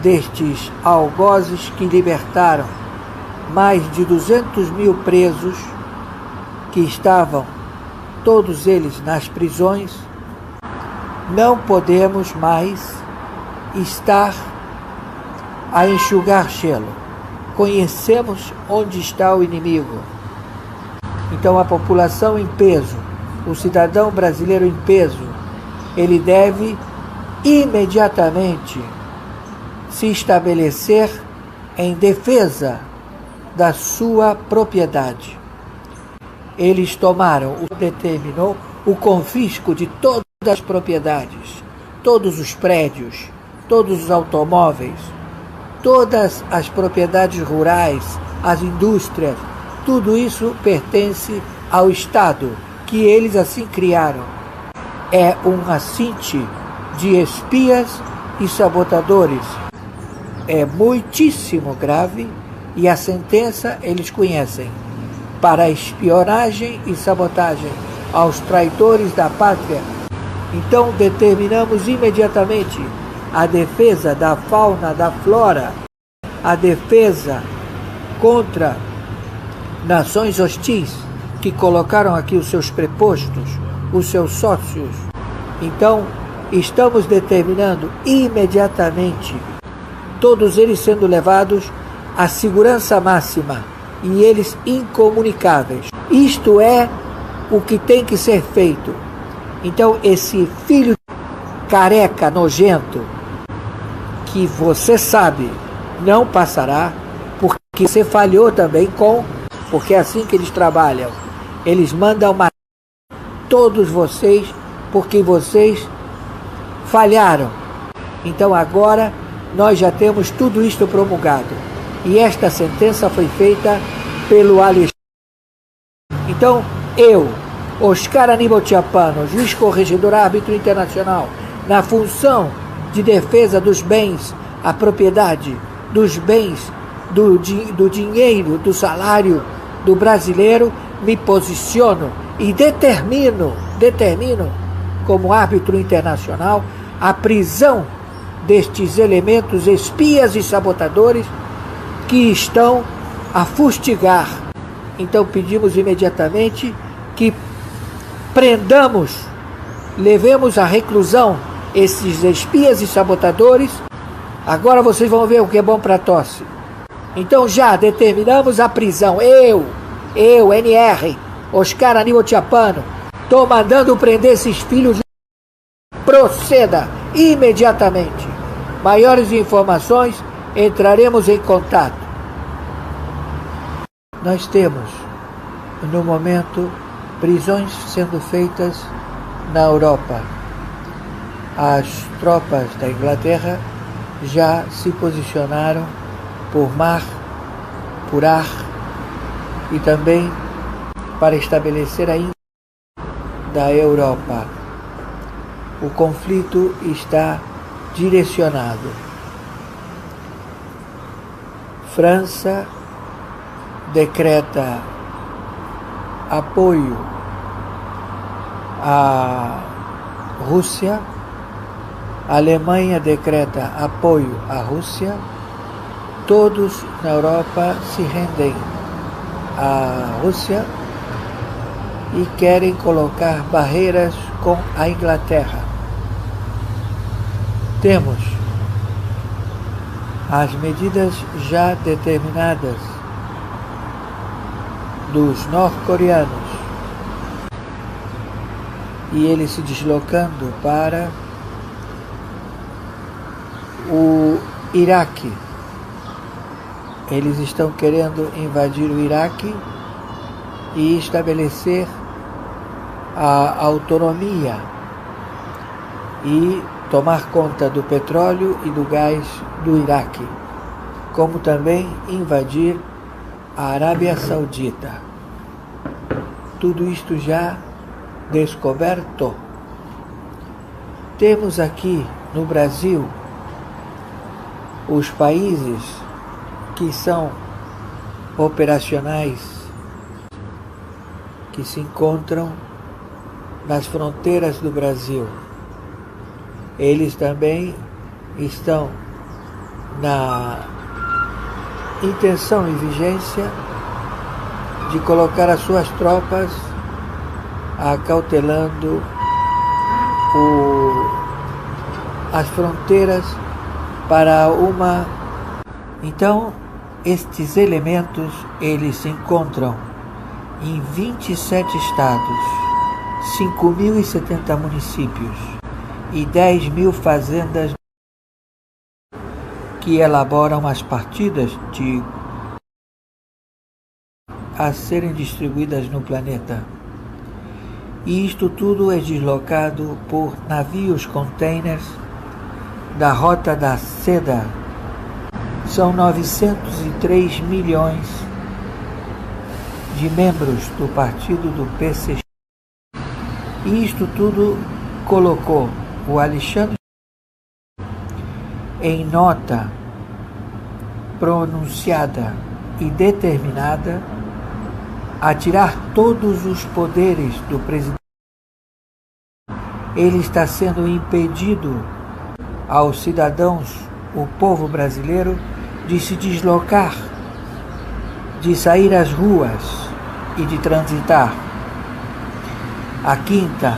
destes algozes que libertaram mais de 200 mil presos que estavam todos eles nas prisões. Não podemos mais estar a enxugar gelo. Conhecemos onde está o inimigo. Então a população em peso, o cidadão brasileiro em peso, ele deve imediatamente se estabelecer em defesa da sua propriedade. Eles tomaram, determinou o confisco de todas as propriedades, todos os prédios, todos os automóveis, todas as propriedades rurais, as indústrias, tudo isso pertence ao Estado, que eles assim criaram. É um assinte de espias e sabotadores. É muitíssimo grave e a sentença eles conhecem. Para espionagem e sabotagem aos traidores da pátria. Então determinamos imediatamente a defesa da fauna, da flora, a defesa contra nações hostis que colocaram aqui os seus prepostos, os seus sócios. Então, estamos determinando imediatamente todos eles sendo levados à segurança máxima e eles incomunicáveis. Isto é o que tem que ser feito. Então, esse filho careca, nojento, que você sabe não passará, porque você falhou também porque é assim que eles trabalham. Eles mandam matar todos vocês porque vocês falharam. Então agora nós já temos tudo isto promulgado. E esta sentença foi feita pelo Alexandre. Então eu, Oscar Aníbal Tchiapano, juiz corregedor árbitro internacional, na função de defesa dos bens, a propriedade, dos bens, do dinheiro, do salário do brasileiro, me posiciono e determino como árbitro internacional a prisão destes elementos espias e sabotadores que estão a fustigar. Então pedimos imediatamente que prendamos, levemos à reclusão esses espias e sabotadores. Agora vocês vão ver o que é bom para tosse. Então já determinamos a prisão. Eu, NR, Oscar Aníbal Tchiapano, estou mandando prender esses filhos. Proceda imediatamente. Maiores informações, entraremos em contato. Nós temos, no momento, prisões sendo feitas na Europa. As tropas da Inglaterra já se posicionaram por mar, por ar e também para estabelecer a íntegra da Europa. O conflito está direcionado. França decreta apoio à Rússia, a Alemanha decreta apoio à Rússia, todos na Europa se rendem à Rússia e querem colocar barreiras com a Inglaterra. Temos as medidas já determinadas dos norte-coreanos e eles se deslocando para o Iraque. Eles estão querendo invadir o Iraque e estabelecer a autonomia e tomar conta do petróleo e do gás do Iraque, como também invadir a Arábia Saudita. Tudo isto já descoberto. Temos aqui no Brasil os países que são operacionais, que se encontram nas fronteiras do Brasil. Eles também estão na intenção e vigência de colocar as suas tropas acautelando as fronteiras para uma... Então, estes elementos, eles se encontram em 27 estados, 5.070 municípios e 10.000 fazendas que elaboram as partidas a serem distribuídas no planeta. E isto tudo é deslocado por navios containers da Rota da Seda. São 903 milhões de membros do partido do PCX. E isto tudo colocou o Alexandre em nota pronunciada e determinada a tirar todos os poderes do presidente. Ele está sendo impedido aos cidadãos, o povo brasileiro, de se deslocar, de sair às ruas e de transitar. A quinta,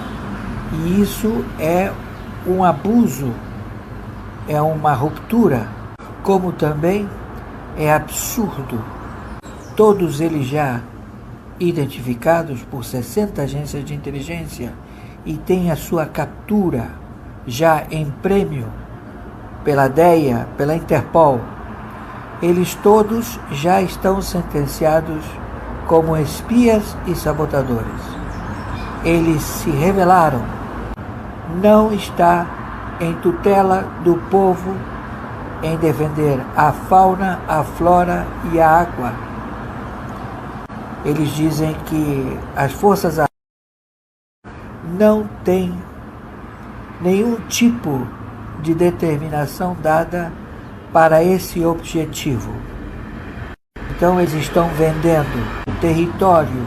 e isso é um abuso, é uma ruptura, como também é absurdo. Todos eles já identificados por 60 agências de inteligência e têm a sua captura já em prêmio pela DEA, pela Interpol. Eles todos já estão sentenciados como espias e sabotadores. Eles se rebelaram. Não está em tutela do povo em defender a fauna, a flora e a água. Eles dizem que as Forças Armadas não têm nenhum tipo de determinação dada para esse objetivo. Então eles estão vendendo território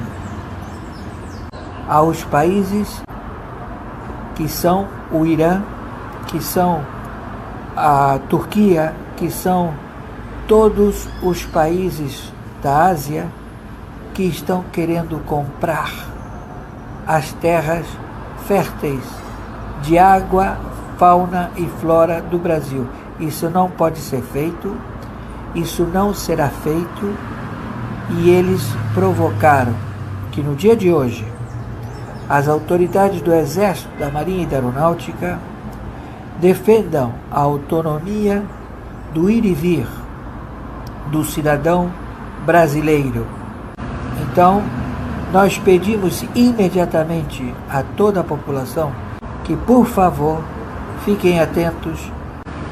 aos países que são o Irã, que são a Turquia, que são todos os países da Ásia que estão querendo comprar as terras férteis de água, fauna e flora do Brasil. Isso não pode ser feito, isso não será feito, e eles provocaram que no dia de hoje as autoridades do Exército, da Marinha e da Aeronáutica defendam a autonomia do ir e vir do cidadão brasileiro. Então, nós pedimos imediatamente a toda a população que, por favor, fiquem atentos,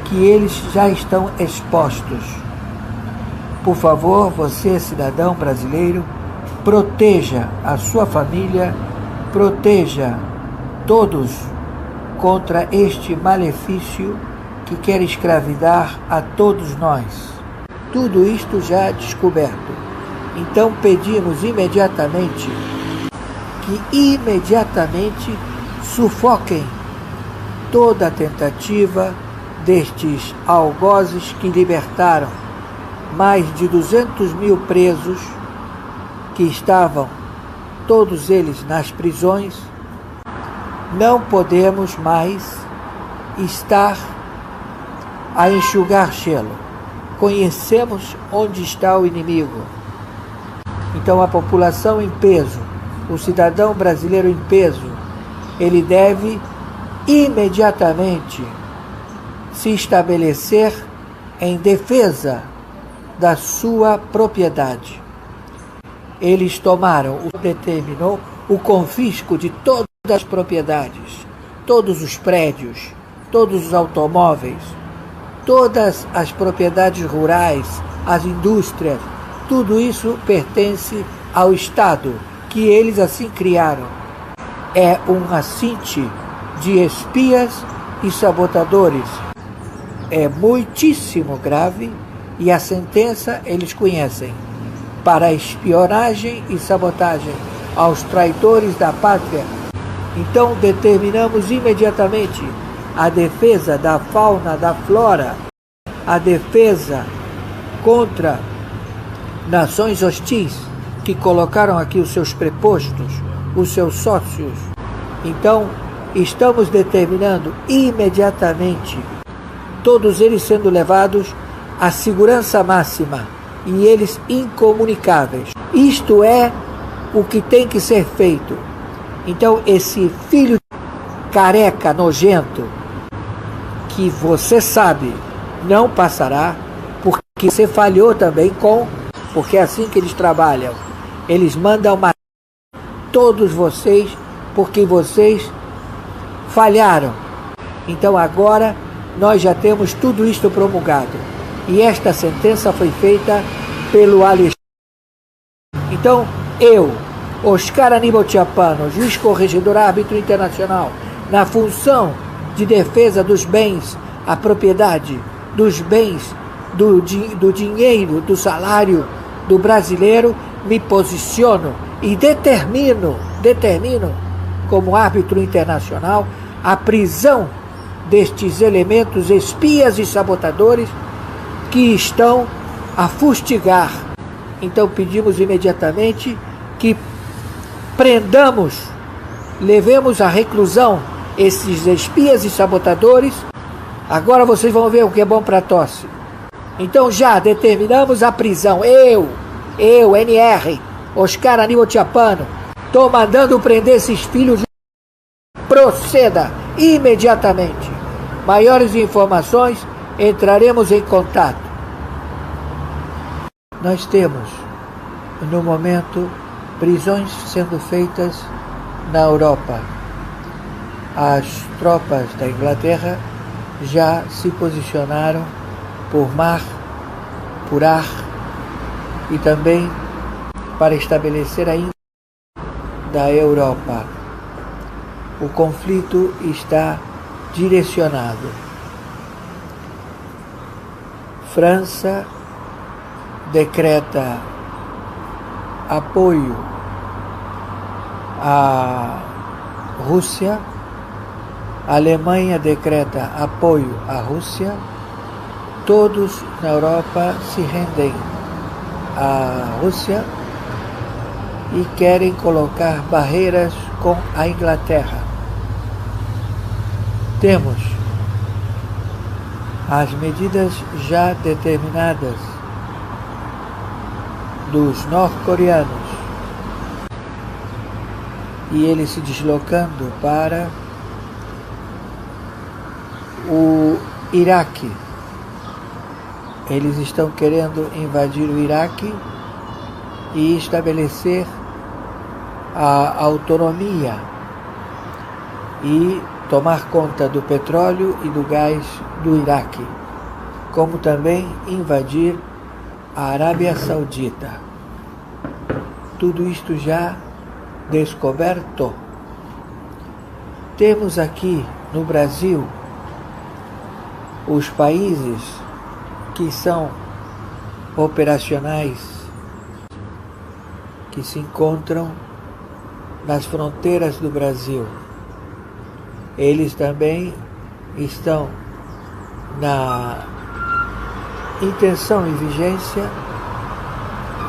que eles já estão expostos. Por favor, você, cidadão brasileiro, proteja a sua família, proteja todos contra este malefício que quer escravidar a todos nós. Tudo isto já descoberto. Então pedimos imediatamente que sufoquem toda a tentativa destes algozes que libertaram mais de 200 mil presos que estavam todos eles nas prisões. Não podemos mais estar a enxugar gelo. Conhecemos onde está o inimigo. Então a população em peso, o cidadão brasileiro em peso, ele deve imediatamente se estabelecer em defesa da sua propriedade. Eles determinou o confisco de todas as propriedades, todos os prédios, todos os automóveis, todas as propriedades rurais, as indústrias, tudo isso pertence ao Estado, que eles assim criaram. É um assinte de espias e sabotadores. É muitíssimo grave e a sentença eles conhecem. Para espionagem e sabotagem aos traidores da pátria. Então determinamos imediatamente a defesa da fauna, da flora, a defesa contra nações hostis que colocaram aqui os seus prepostos, os seus sócios. Então, estamos determinando imediatamente todos eles sendo levados à segurança máxima e eles incomunicáveis. Isto é o que tem que ser feito. Então, esse filho careca, nojento, que você sabe não passará, porque você falhou também porque é assim que eles trabalham. Eles mandam matar todos vocês porque vocês falharam. Então agora nós já temos tudo isto promulgado. E esta sentença foi feita pelo Alexandre. Então eu, Oscar Aníbal Tchapano, juiz corregedor árbitro internacional, na função de defesa dos bens, a propriedade, dos bens, do dinheiro, do salário do brasileiro, me posiciono e determino como árbitro internacional a prisão destes elementos espias e sabotadores que estão a fustigar. Então pedimos imediatamente que prendamos, levemos à reclusão esses espias e sabotadores. Agora vocês vão ver o que é bom para tosse. Então já determinamos a prisão. Eu, NR, Oscar Aníbal Tchapano, estou mandando prender esses filhos. Proceda imediatamente. Maiores informações, entraremos em contato. Nós temos, no momento, prisões sendo feitas na Europa. As tropas da Inglaterra já se posicionaram por mar, por ar e também para estabelecer a da Europa. O conflito está direcionado. França decreta apoio à Rússia, a Alemanha decreta apoio à Rússia, todos na Europa se rendem à Rússia e querem colocar barreiras com a Inglaterra. Temos as medidas já determinadas dos norte-coreanos e eles se deslocando para o Iraque. Eles estão querendo invadir o Iraque e estabelecer a autonomia e tomar conta do petróleo e do gás do Iraque, como também invadir a Arábia Saudita. Tudo isto já descoberto. Temos aqui no Brasil os países que são operacionais, que se encontram nas fronteiras do Brasil. Eles também estão na intenção e vigência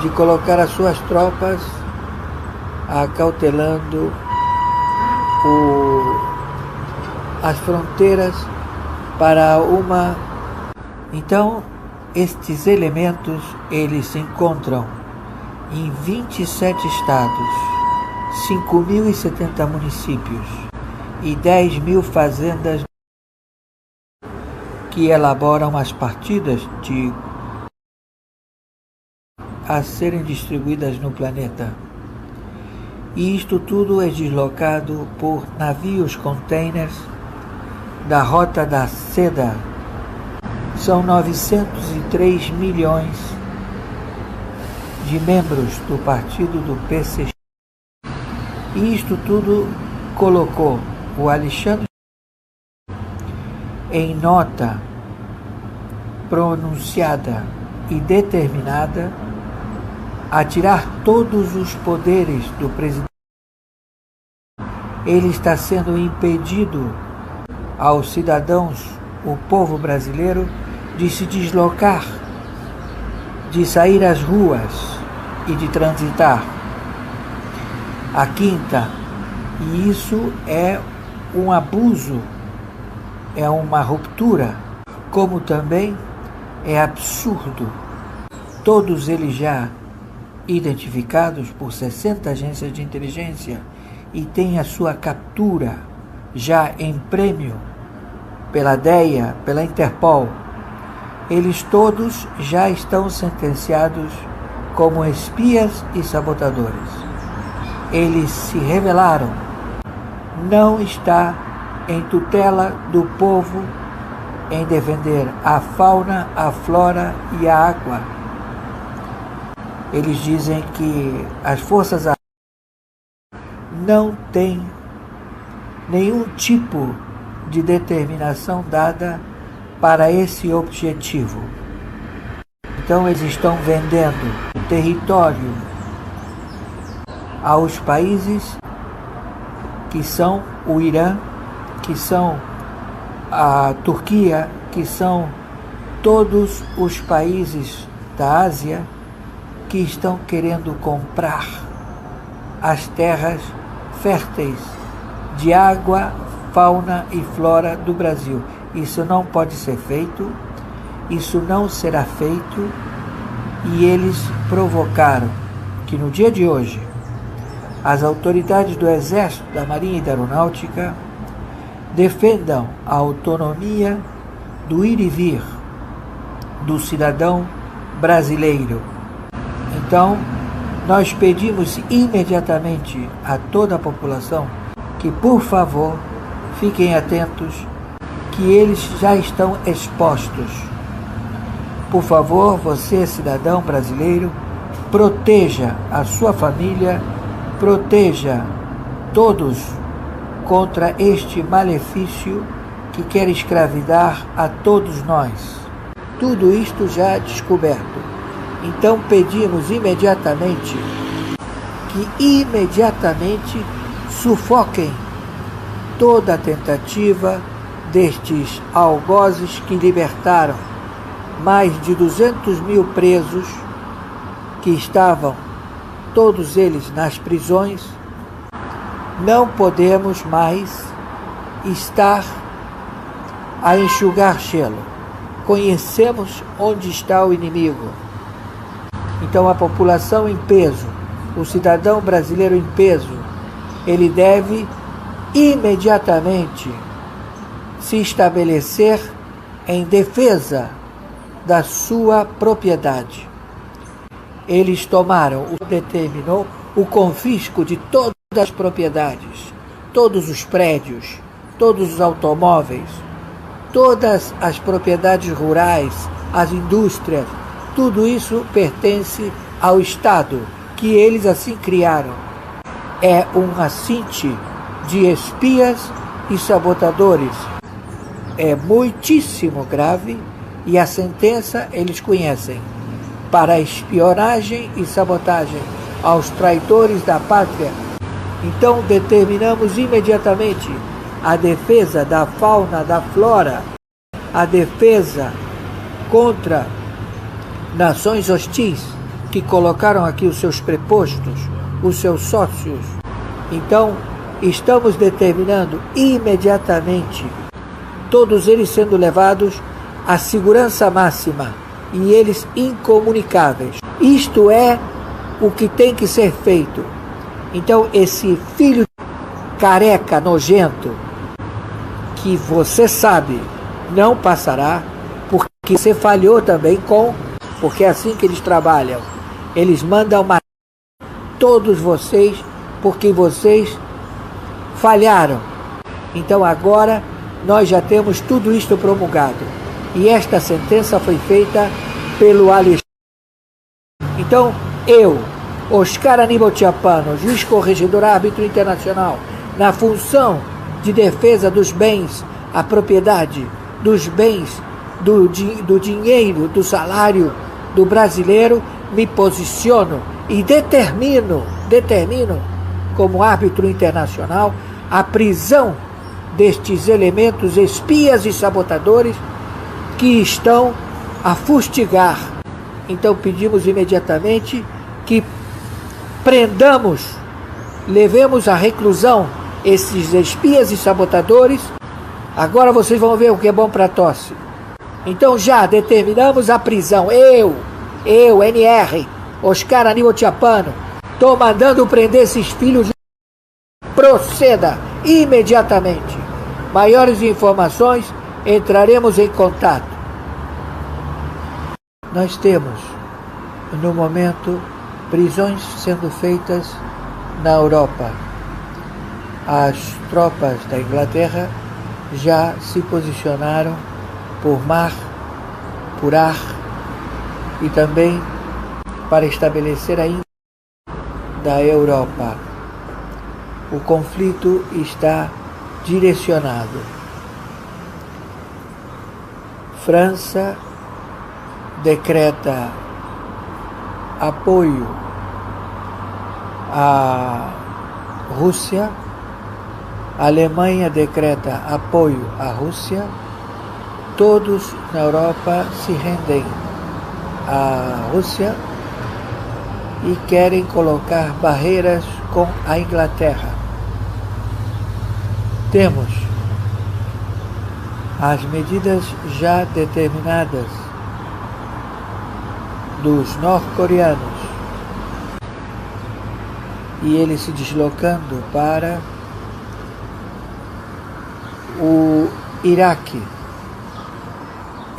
de colocar as suas tropas acautelando as fronteiras para uma... Então, estes elementos, eles se encontram em 27 estados, 5.070 municípios e 10.000 fazendas que elaboram as partidas a serem distribuídas no planeta. E isto tudo é deslocado por navios containers da Rota da Seda. São 903 milhões de membros do partido do PCC. E isto tudo colocou o Alexandre em nota pronunciada e determinada a tirar todos os poderes do presidente. Ele está sendo impedido aos cidadãos, o povo brasileiro, de se deslocar, de sair às ruas e de transitar. A quinta, e isso é um abuso, é uma ruptura, como também é absurdo. Todos eles já identificados por 60 agências de inteligência e têm a sua captura já em prêmio pela DEA, pela Interpol. Eles todos já estão sentenciados como espias e sabotadores. Eles se rebelaram não está em tutela do povo em defender a fauna, a flora e a água. Eles dizem que as Forças Armadas não têm nenhum tipo de determinação dada para esse objetivo. Então eles estão vendendo território aos países que são o Irã, que são a Turquia, que são todos os países da Ásia que estão querendo comprar as terras férteis de água, fauna e flora do Brasil. Isso não pode ser feito, isso não será feito, e eles provocaram que no dia de hoje as autoridades do Exército, da Marinha e da Aeronáutica defendam a autonomia do ir e vir do cidadão brasileiro. Então, nós pedimos imediatamente a toda a população que, por favor, fiquem atentos, que eles já estão expostos. Por favor, você, cidadão brasileiro, proteja a sua família, proteja todos contra este malefício que quer escravidar a todos nós. Tudo isto já descoberto. Então pedimos imediatamente que sufoquem toda a tentativa destes algozes que libertaram mais de 200 mil presos que estavam todos eles nas prisões. Não podemos mais estar a enxugar gelo. Conhecemos onde está o inimigo. Então a população em peso, o cidadão brasileiro em peso, ele deve imediatamente se estabelecer em defesa da sua propriedade. Eles determinou o confisco de todas as propriedades, todos os prédios, todos os automóveis, todas as propriedades rurais, as indústrias, tudo isso pertence ao Estado, que eles assim criaram. É um assinte de espias e sabotadores. É muitíssimo grave e a sentença eles conhecem: para espionagem e sabotagem aos traidores da pátria. Então determinamos imediatamente a defesa da fauna, da flora, a defesa contra nações hostis que colocaram aqui os seus prepostos, os seus sócios. Então estamos determinando imediatamente todos eles sendo levados à segurança máxima e eles incomunicáveis. Isto é o que tem que ser feito. Então esse filho careca, nojento, que você sabe não passará, porque você falhou também porque é assim que eles trabalham. Eles mandam matar todos vocês porque vocês falharam. Então agora nós já temos tudo isto promulgado. E esta sentença foi feita pelo Alexandre. Então eu, Oscar Aníbal Tchiapano, juiz corregedor árbitro internacional, na função de defesa dos bens, a propriedade, dos bens, do dinheiro, do salário do brasileiro, me posiciono e determino como árbitro internacional a prisão destes elementos espias e sabotadores que estão a fustigar. Então pedimos imediatamente que prendamos, levemos à reclusão esses espias e sabotadores. Agora vocês vão ver o que é bom para tosse. Então já determinamos a prisão. Eu, NR, Oscar Aníbal Tchiapano, estou mandando prender esses filhos. Proceda imediatamente. Maiores informações, entraremos em contato. Nós temos, no momento, prisões sendo feitas na Europa. as tropas da Inglaterra já se posicionaram por mar, por ar e também para estabelecer a íntegra da Europa. O conflito está direcionado. França decreta apoio à Rússia, a Alemanha decreta apoio à Rússia, todos na Europa se rendem à Rússia e querem colocar barreiras com a Inglaterra. Temos as medidas já determinadas dos norte-coreanos e eles se deslocando para o Iraque.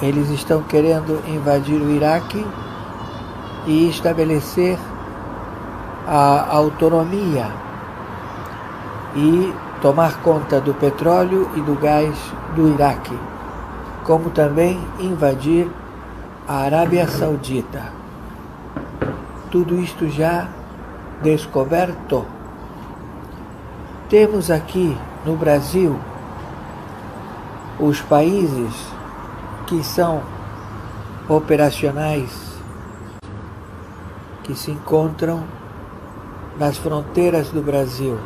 Eles estão querendo invadir o Iraque e estabelecer a autonomia e tomar conta do petróleo e do gás do Iraque, como também invadir a Arábia Saudita. Tudo isto já descoberto. Temos aqui no Brasil os países que são operacionais, que se encontram nas fronteiras do Brasil.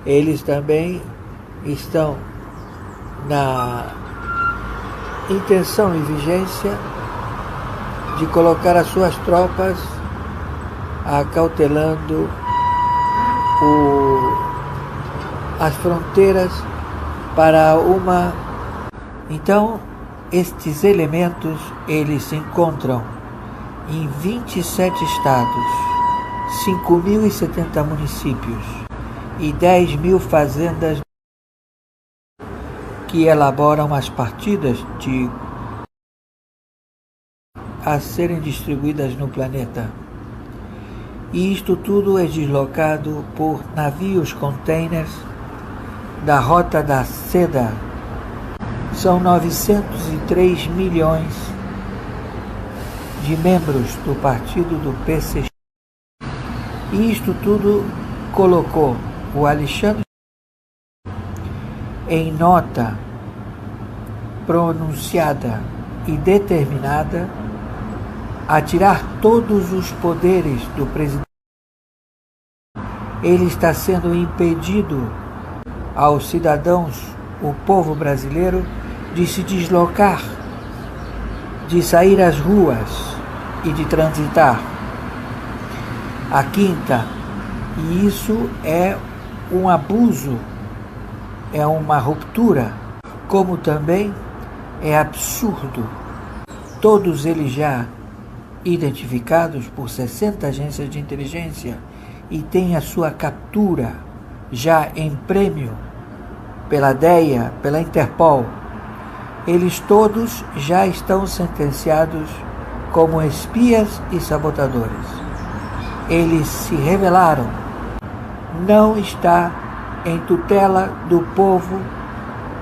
Eles também estão na intenção e vigência de colocar as suas tropas acautelando as fronteiras para uma... Então, estes elementos, eles se encontram em 27 estados, 5.070 municípios e 10.000 fazendas que elaboram as partidas a serem distribuídas no planeta. E isto tudo é deslocado por navios containers da Rota da Seda. São 903 milhões de membros do partido do PCX. E isto tudo colocou o Alexandre em nota pronunciada e determinada a tirar todos os poderes do presidente. Ele está sendo impedido aos cidadãos, o povo brasileiro, de se deslocar, de sair às ruas e de transitar. A quinta, e isso é um abuso, é uma ruptura, como também é absurdo. Todos eles já identificados por 60 agências de inteligência e têm a sua captura já em prêmio pela DEA, pela Interpol. Eles todos já estão sentenciados como espias e sabotadores. Eles se rebelaram. Não está em tutela do povo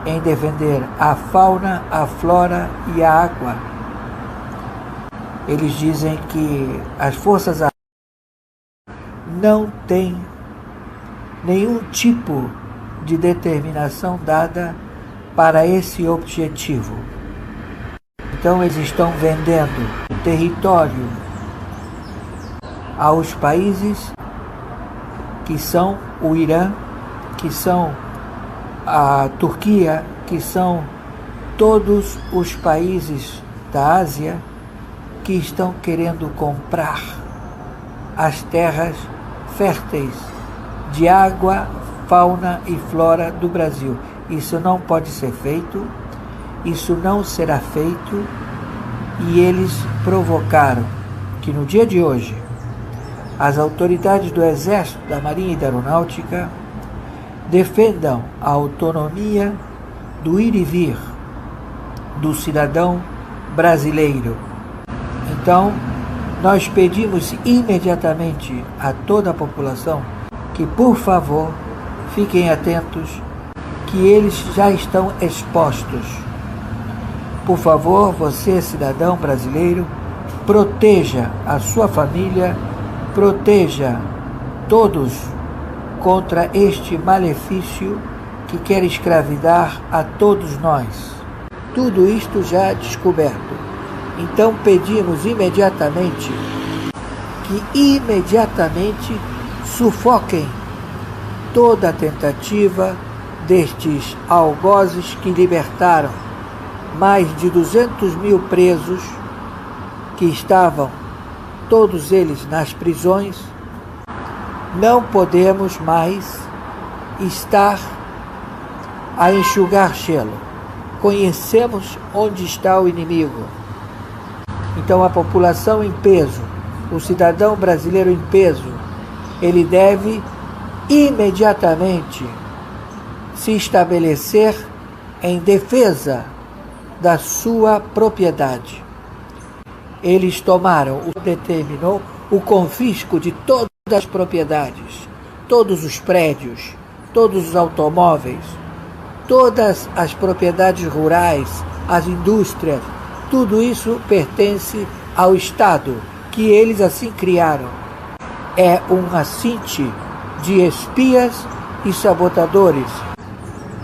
em defender a fauna, a flora e a água. Eles dizem que as Forças Armadas não têm nenhum tipo de determinação dada para esse objetivo. Então eles estão vendendo território aos países que são o Irã, que são a Turquia, que são todos os países da Ásia que estão querendo comprar as terras férteis de água, fauna e flora do Brasil. Isso não pode ser feito, isso não será feito, e eles provocaram que no dia de hoje as autoridades do Exército, da Marinha e da Aeronáutica defendam a autonomia do ir e vir do cidadão brasileiro. Então, nós pedimos imediatamente a toda a população que, por favor, fiquem atentos, que eles já estão expostos. Por favor, você, cidadão brasileiro, proteja a sua família, proteja todos contra este malefício que quer escravidar a todos nós. Tudo isto já descoberto. Então pedimos imediatamente que sufoquem toda a tentativa destes algozes que libertaram mais de 200 mil presos que estavam, todos eles, nas prisões. Não podemos mais estar a enxugar gelo. Conhecemos onde está o inimigo. Então a população em peso, o cidadão brasileiro em peso, ele deve imediatamente se estabelecer em defesa da sua propriedade. Eles determinou o confisco de todas as propriedades, todos os prédios, todos os automóveis, todas as propriedades rurais, as indústrias, tudo isso pertence ao Estado, que eles assim criaram. É um assinte de espias e sabotadores.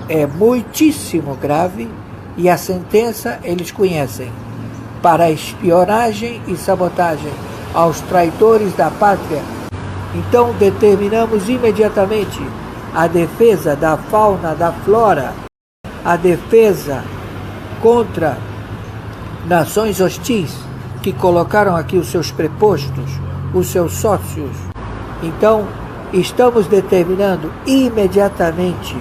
É muitíssimo grave e a sentença eles conhecem. Para espionagem e sabotagem aos traidores da pátria. Então determinamos imediatamente a defesa da fauna, da flora, a defesa contra nações hostis que colocaram aqui os seus prepostos, os seus sócios. Então estamos determinando imediatamente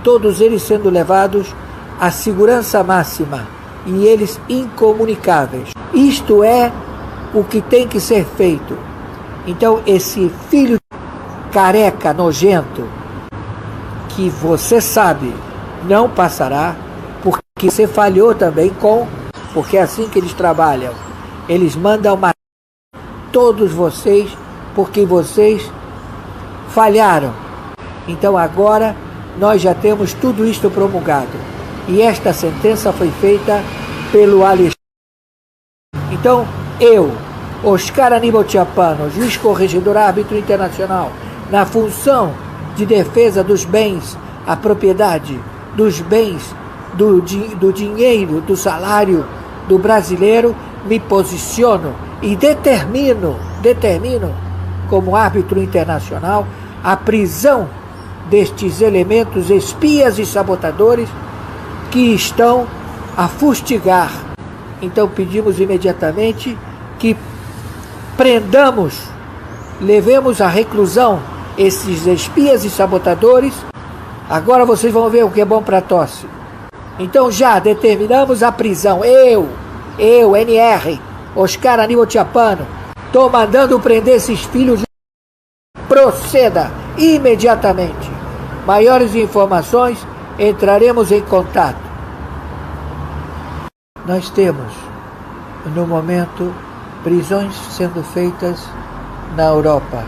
todos eles sendo levados à segurança máxima e eles incomunicáveis. Isto é o que tem que ser feito. Então esse filho careca, nojento, que você sabe não passará, porque você falhou também porque é assim que eles trabalham. Eles mandam matar todos vocês porque vocês falharam. Então agora nós já temos tudo isto promulgado. E esta sentença foi feita pelo Alexandre. Então, eu, Oscar Aníbal Tchiapano, juiz corregedor árbitro internacional, na função de defesa dos bens, a propriedade, dos bens, do dinheiro, do salário do brasileiro, me posiciono e determino, como árbitro internacional, a prisão destes elementos espias e sabotadores que estão a fustigar. Então pedimos imediatamente que prendamos, levemos à reclusão esses espias e sabotadores. Agora vocês vão ver o que é bom para tosse. Então já determinamos a prisão. Eu, NR, Oscar Aníbal Tchiapano, estou mandando prender esses filhos. Proceda imediatamente. Maiores informações, entraremos em contato. Nós temos, no momento, prisões sendo feitas na Europa.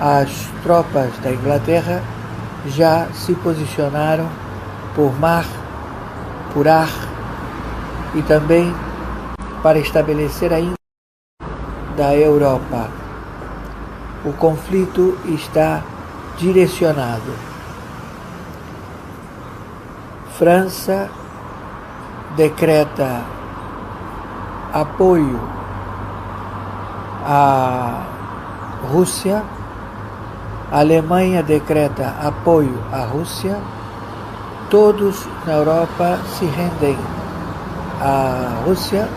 As tropas da Inglaterra já se posicionaram por mar, por ar e também para estabelecer a da Europa. O conflito está direcionado. França decreta apoio à Rússia, a Alemanha decreta apoio à Rússia, todos na Europa se rendem à Rússia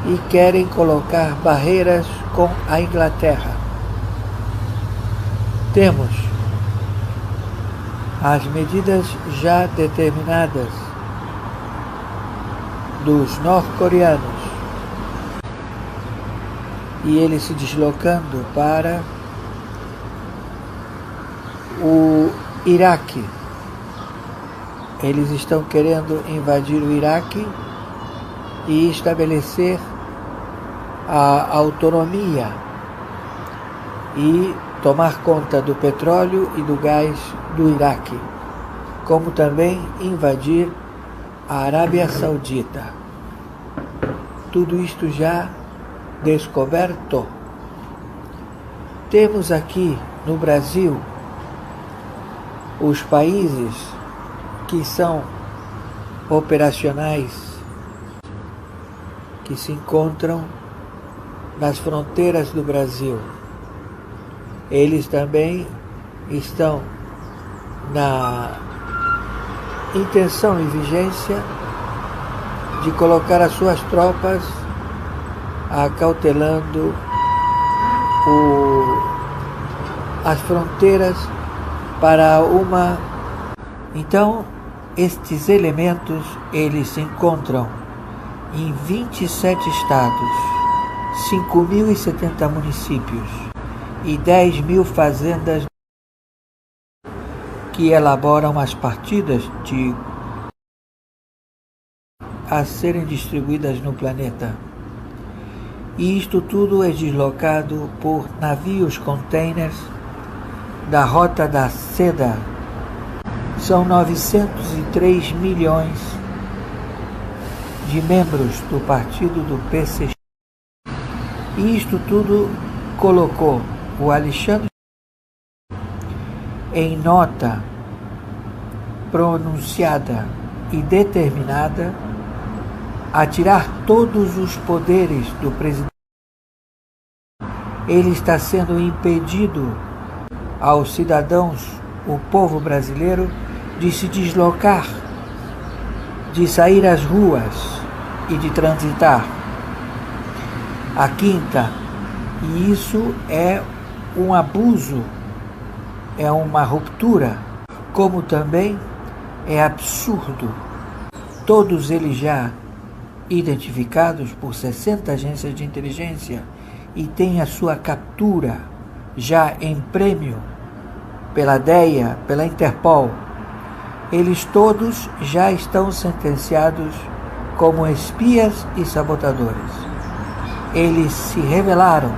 e querem colocar barreiras com a Inglaterra. Temos as medidas já determinadas dos norte-coreanos e eles se deslocando para o Iraque. Eles estão querendo invadir o Iraque e estabelecer a autonomia e tomar conta do petróleo e do gás do Iraque, como também invadir a Arábia Saudita. Tudo isto já descoberto. Temos aqui no Brasil os países que são operacionais, que se encontram nas fronteiras do Brasil. Eles também estão na intenção e vigência de colocar as suas tropas acautelando as fronteiras para uma... Então, estes elementos, eles se encontram em 27 estados, 5.070 municípios e 10.000 fazendas que elaboram as partidas a serem distribuídas no planeta. E isto tudo é deslocado por navios containers da Rota da Seda. São 903 milhões de membros do partido do PCX. E isto tudo colocou o Alexandre em nota pronunciada e determinada a tirar todos os poderes do presidente. Ele está sendo impedido aos cidadãos, o povo brasileiro, de se deslocar, de sair às ruas e de transitar. A quinta, e isso é um abuso, é uma ruptura, como também é absurdo. Todos eles já identificados por 60 agências de inteligência e têm a sua captura já em prêmio pela DEA, pela Interpol. Eles todos já estão sentenciados como espias e sabotadores. Eles se rebelaram.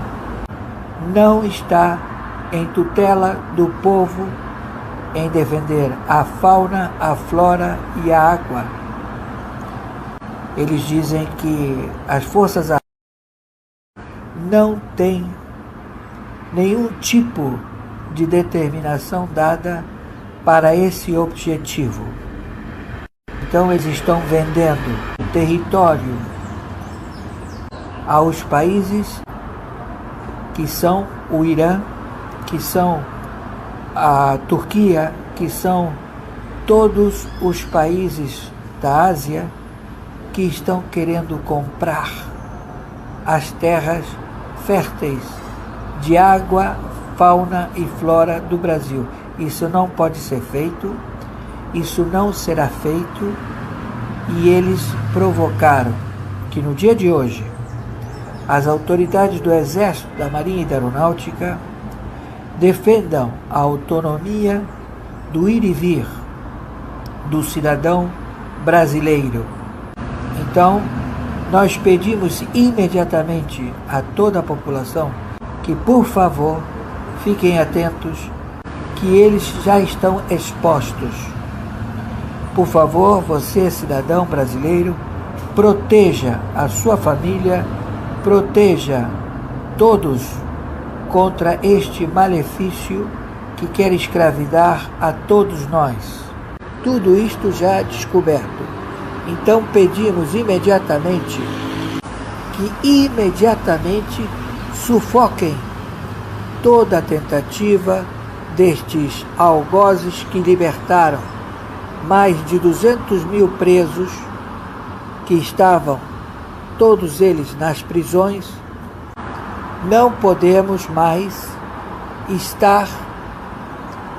Não está em tutela do povo em defender a fauna, a flora e a água. Eles dizem que as Forças Armadas não têm nenhum tipo de determinação dada para esse objetivo. Então eles estão vendendo território aos países que são o Irã, que são a Turquia, que são todos os países da Ásia que estão querendo comprar as terras férteis de água, fauna e flora do Brasil. Isso não pode ser feito, isso não será feito, e eles provocaram que no dia de hoje as autoridades do Exército, da Marinha e da Aeronáutica defendam a autonomia do ir e vir do cidadão brasileiro. Então, nós pedimos imediatamente a toda a população que, por favor, fiquem atentos, que eles já estão expostos. Por favor, você, cidadão brasileiro, proteja a sua família, proteja todos contra este malefício que quer escravidar a todos nós. Tudo isto já descoberto. Então pedimos imediatamente que sufoquem toda a tentativa destes algozes que libertaram mais de 200 mil presos que estavam, todos eles nas prisões. Não podemos mais estar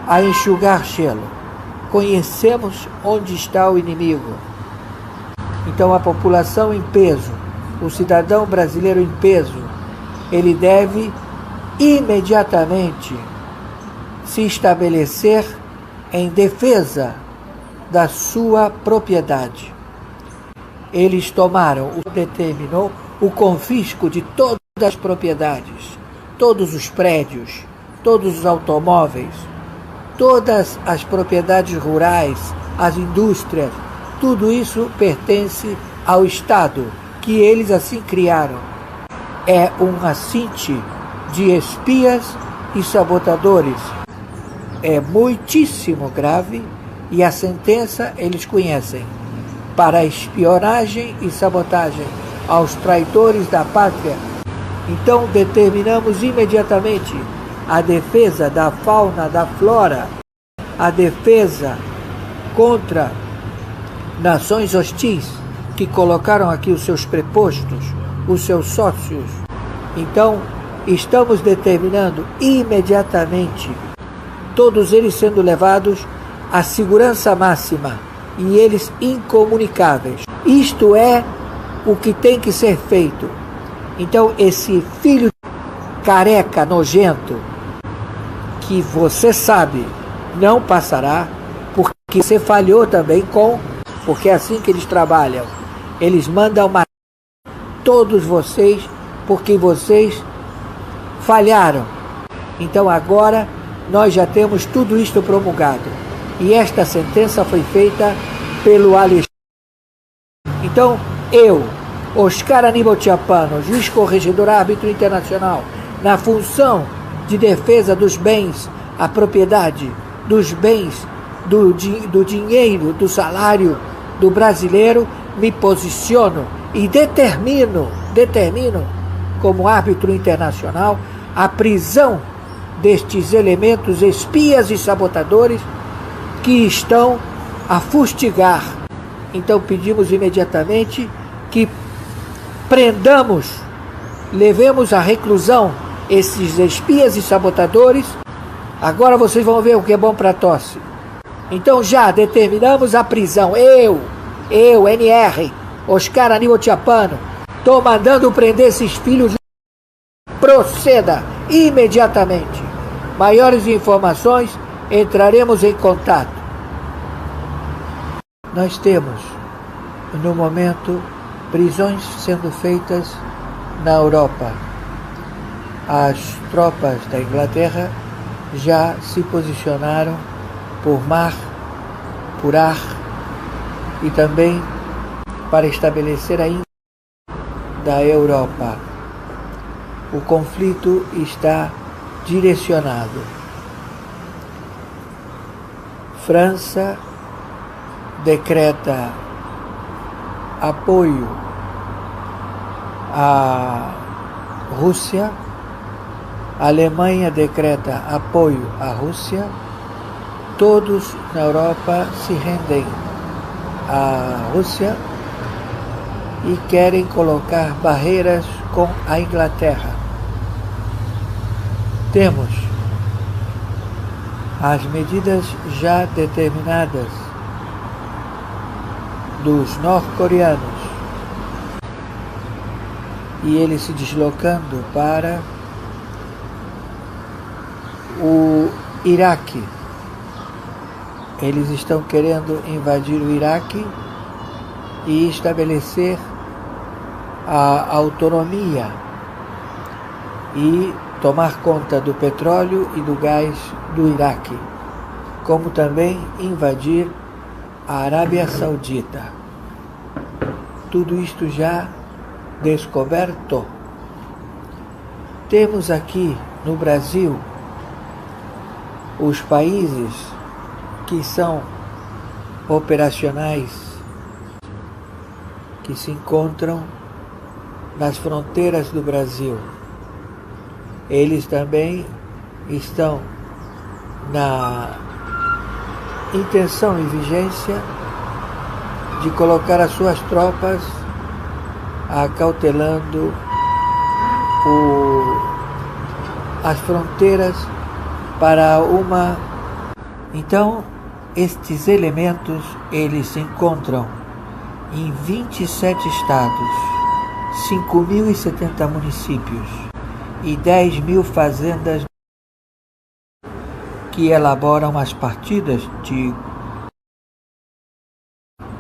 a enxugar gelo. Conhecemos onde está o inimigo. Então a população em peso, o cidadão brasileiro em peso, ele deve imediatamente se estabelecer em defesa da sua propriedade. Eles determinou o confisco de todas as propriedades, todos os prédios, todos os automóveis, todas as propriedades rurais, as indústrias, tudo isso pertence ao Estado, que eles assim criaram. É um assinte de espias e sabotadores. É muitíssimo grave e a sentença eles conhecem. Para espionagem e sabotagem aos traidores da pátria. Então determinamos imediatamente a defesa da fauna, da flora, a defesa contra nações hostis que colocaram aqui os seus prepostos, os seus sócios. Então, estamos determinando imediatamente todos eles sendo levados à segurança máxima e eles incomunicáveis. Isto é o que tem que ser feito. Então, esse filho careca, nojento, que você sabe não passará, porque você falhou também porque é assim que eles trabalham. Eles mandam matar todos vocês, porque vocês falharam. Então agora nós já temos tudo isto promulgado. E esta sentença foi feita pelo Alexandre. Então, eu, Oscar Aníbal Tchiapano, juiz corregedor árbitro internacional, na função de defesa dos bens, a propriedade, dos bens, do dinheiro, do salário do brasileiro, me posiciono e determino, como árbitro internacional, a prisão destes elementos espias e sabotadores que estão a fustigar. Então pedimos imediatamente que prendamos, levemos à reclusão esses espias e sabotadores. Agora vocês vão ver o que é bom para tosse. Então já determinamos a prisão. Eu, NR, Oscar Aníbal Tchiapano, estou mandando prender esses filhos. Proceda imediatamente. Maiores informações, entraremos em contato. Nós temos, no momento, prisões sendo feitas na Europa. As tropas da Inglaterra já se posicionaram por mar, por ar e também para estabelecer a da Europa. O conflito está direcionado. França decreta apoio à Rússia, a Alemanha decreta apoio à Rússia, todos na Europa se rendem à Rússia e querem colocar barreiras com a Inglaterra. Temos as medidas já determinadas dos norte-coreanos e eles se deslocando para o Iraque. Eles estão querendo invadir o Iraque e estabelecer a autonomia e tomar conta do petróleo e do gás do Iraque, como também invadir a Arábia Saudita. Tudo isto já descoberto. Temos aqui no Brasil os países que são operacionais, que se encontram nas fronteiras do Brasil. Eles também estão na intenção e vigência de colocar as suas tropas acautelando as fronteiras para uma... Então, estes elementos, eles se encontram em 27 estados, 5.070 municípios e 10.000 fazendas que elaboram as partidas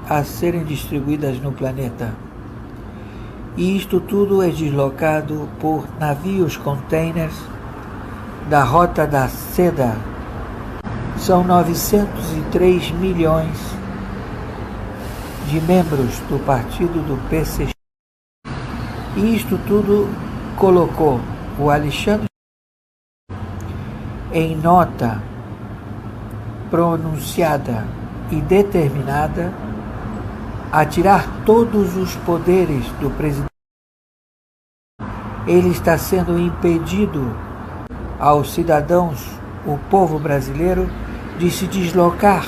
a serem distribuídas no planeta. E isto tudo é deslocado por navios containers da Rota da Seda são 903 milhões de membros do partido do PCC. E isto tudo colocou o Alexandre em nota pronunciada e determinada a tirar todos os poderes do presidente. Ele está sendo impedido aos cidadãos, o povo brasileiro, de se deslocar,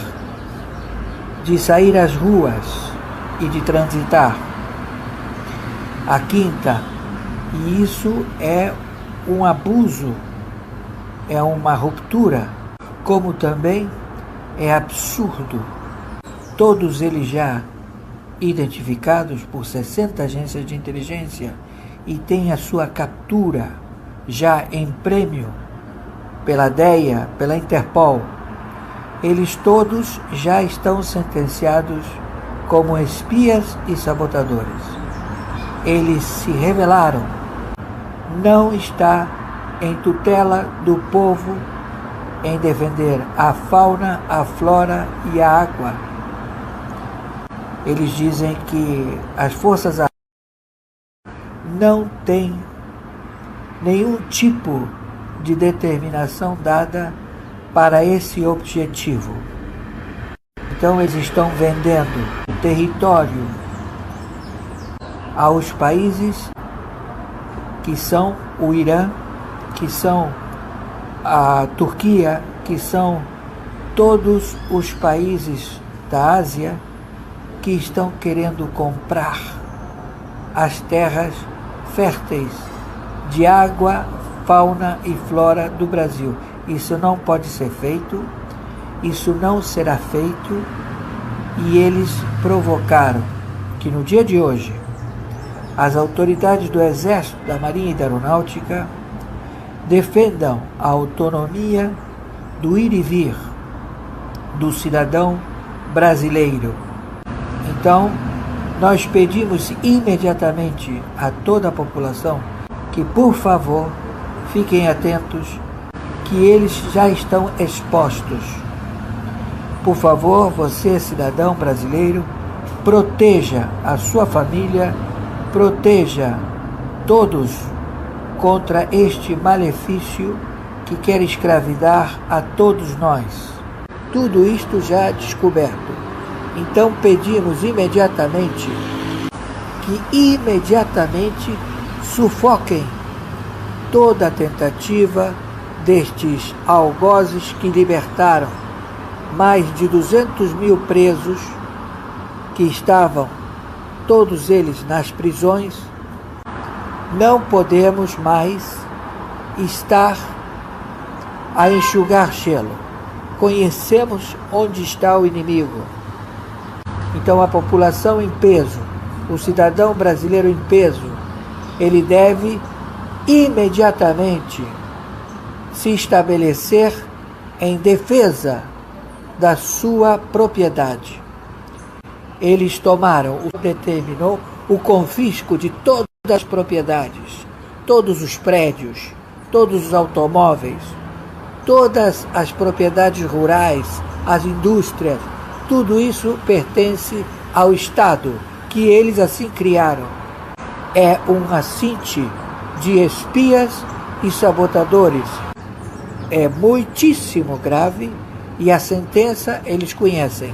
de sair às ruas e de transitar. A quinta, e isso é um abuso, é uma ruptura, como também é absurdo. Todos eles já identificados por 60 agências de inteligência e têm a sua captura já em prêmio pela DEA, pela Interpol. Eles todos já estão sentenciados como espias e sabotadores. Eles se rebelaram. Não está em tutela do povo em defender a fauna, a flora e a água. Eles dizem que as Forças Armadas não têm nenhum tipo de determinação dada para esse objetivo. Então eles estão vendendo território aos países que são o Irã, que são a Turquia, que são todos os países da Ásia que estão querendo comprar as terras férteis de água, fauna e flora do Brasil. Isso não pode ser feito, isso não será feito, e eles provocaram que no dia de hoje as autoridades do Exército, da Marinha e da Aeronáutica defendam a autonomia do ir e vir do cidadão brasileiro. Então, nós pedimos imediatamente a toda a população que, por favor, fiquem atentos, que eles já estão expostos. Por favor, você, cidadão brasileiro, proteja a sua família, proteja todos contra este malefício que quer escravidar a todos nós. Tudo isto já descoberto. Então pedimos imediatamente que sufoquem toda a tentativa destes algozes que libertaram mais de 200 mil presos que estavam todos eles nas prisões. Não podemos mais estar a enxugar gelo. Conhecemos onde está o inimigo. Então a população em peso, o cidadão brasileiro em peso, ele deve imediatamente se estabelecer em defesa da sua propriedade. Eles determinou o confisco de todas as propriedades, todos os prédios, todos os automóveis, todas as propriedades rurais, as indústrias, tudo isso pertence ao Estado, que eles assim criaram. É um assinte de espias e sabotadores. É muitíssimo grave e a sentença eles conhecem.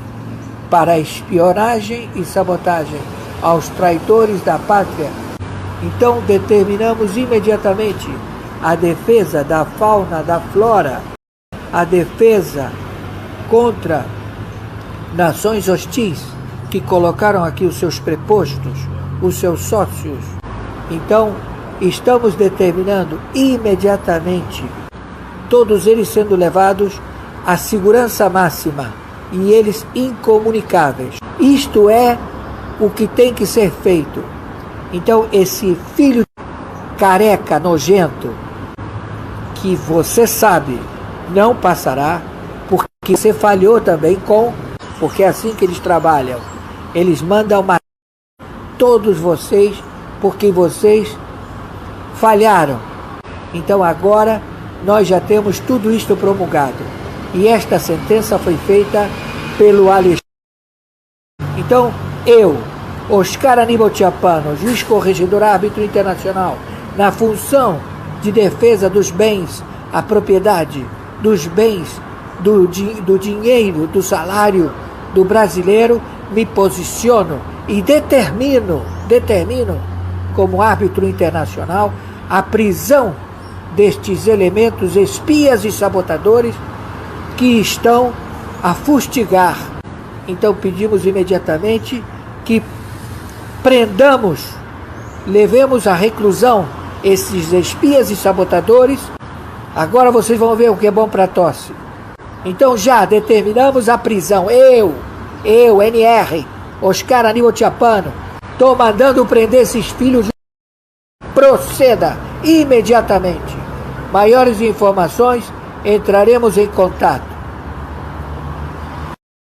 Para espionagem e sabotagem aos traidores da pátria. Então determinamos imediatamente a defesa da fauna, da flora, a defesa contra nações hostis que colocaram aqui os seus prepostos, os seus sócios. Então estamos determinando imediatamente todos eles sendo levados à segurança máxima e eles incomunicáveis. Isto é o que tem que ser feito. Então esse filho careca, nojento, que você sabe não passará, porque você falhou também porque é assim que eles trabalham. Eles mandam matar todos vocês porque vocês falharam. Então agora nós já temos tudo isto promulgado. E esta sentença foi feita pelo Alexandre. Então, eu, Oscar Aníbal Tchiapano, juiz corregedor árbitro internacional, na função de defesa dos bens, a propriedade, dos bens, do dinheiro, do salário do brasileiro, me posiciono e determino como árbitro internacional a prisão destes elementos espias e sabotadores que estão a fustigar. Então pedimos imediatamente que prendamos, levemos à reclusão esses espias e sabotadores. Agora vocês vão ver o que é bom para tosse. Então já determinamos a prisão. Eu, NR, Oscar Aníbal Tchiapano, estou mandando prender esses filhos. Proceda imediatamente. Maiores informações, entraremos em contato.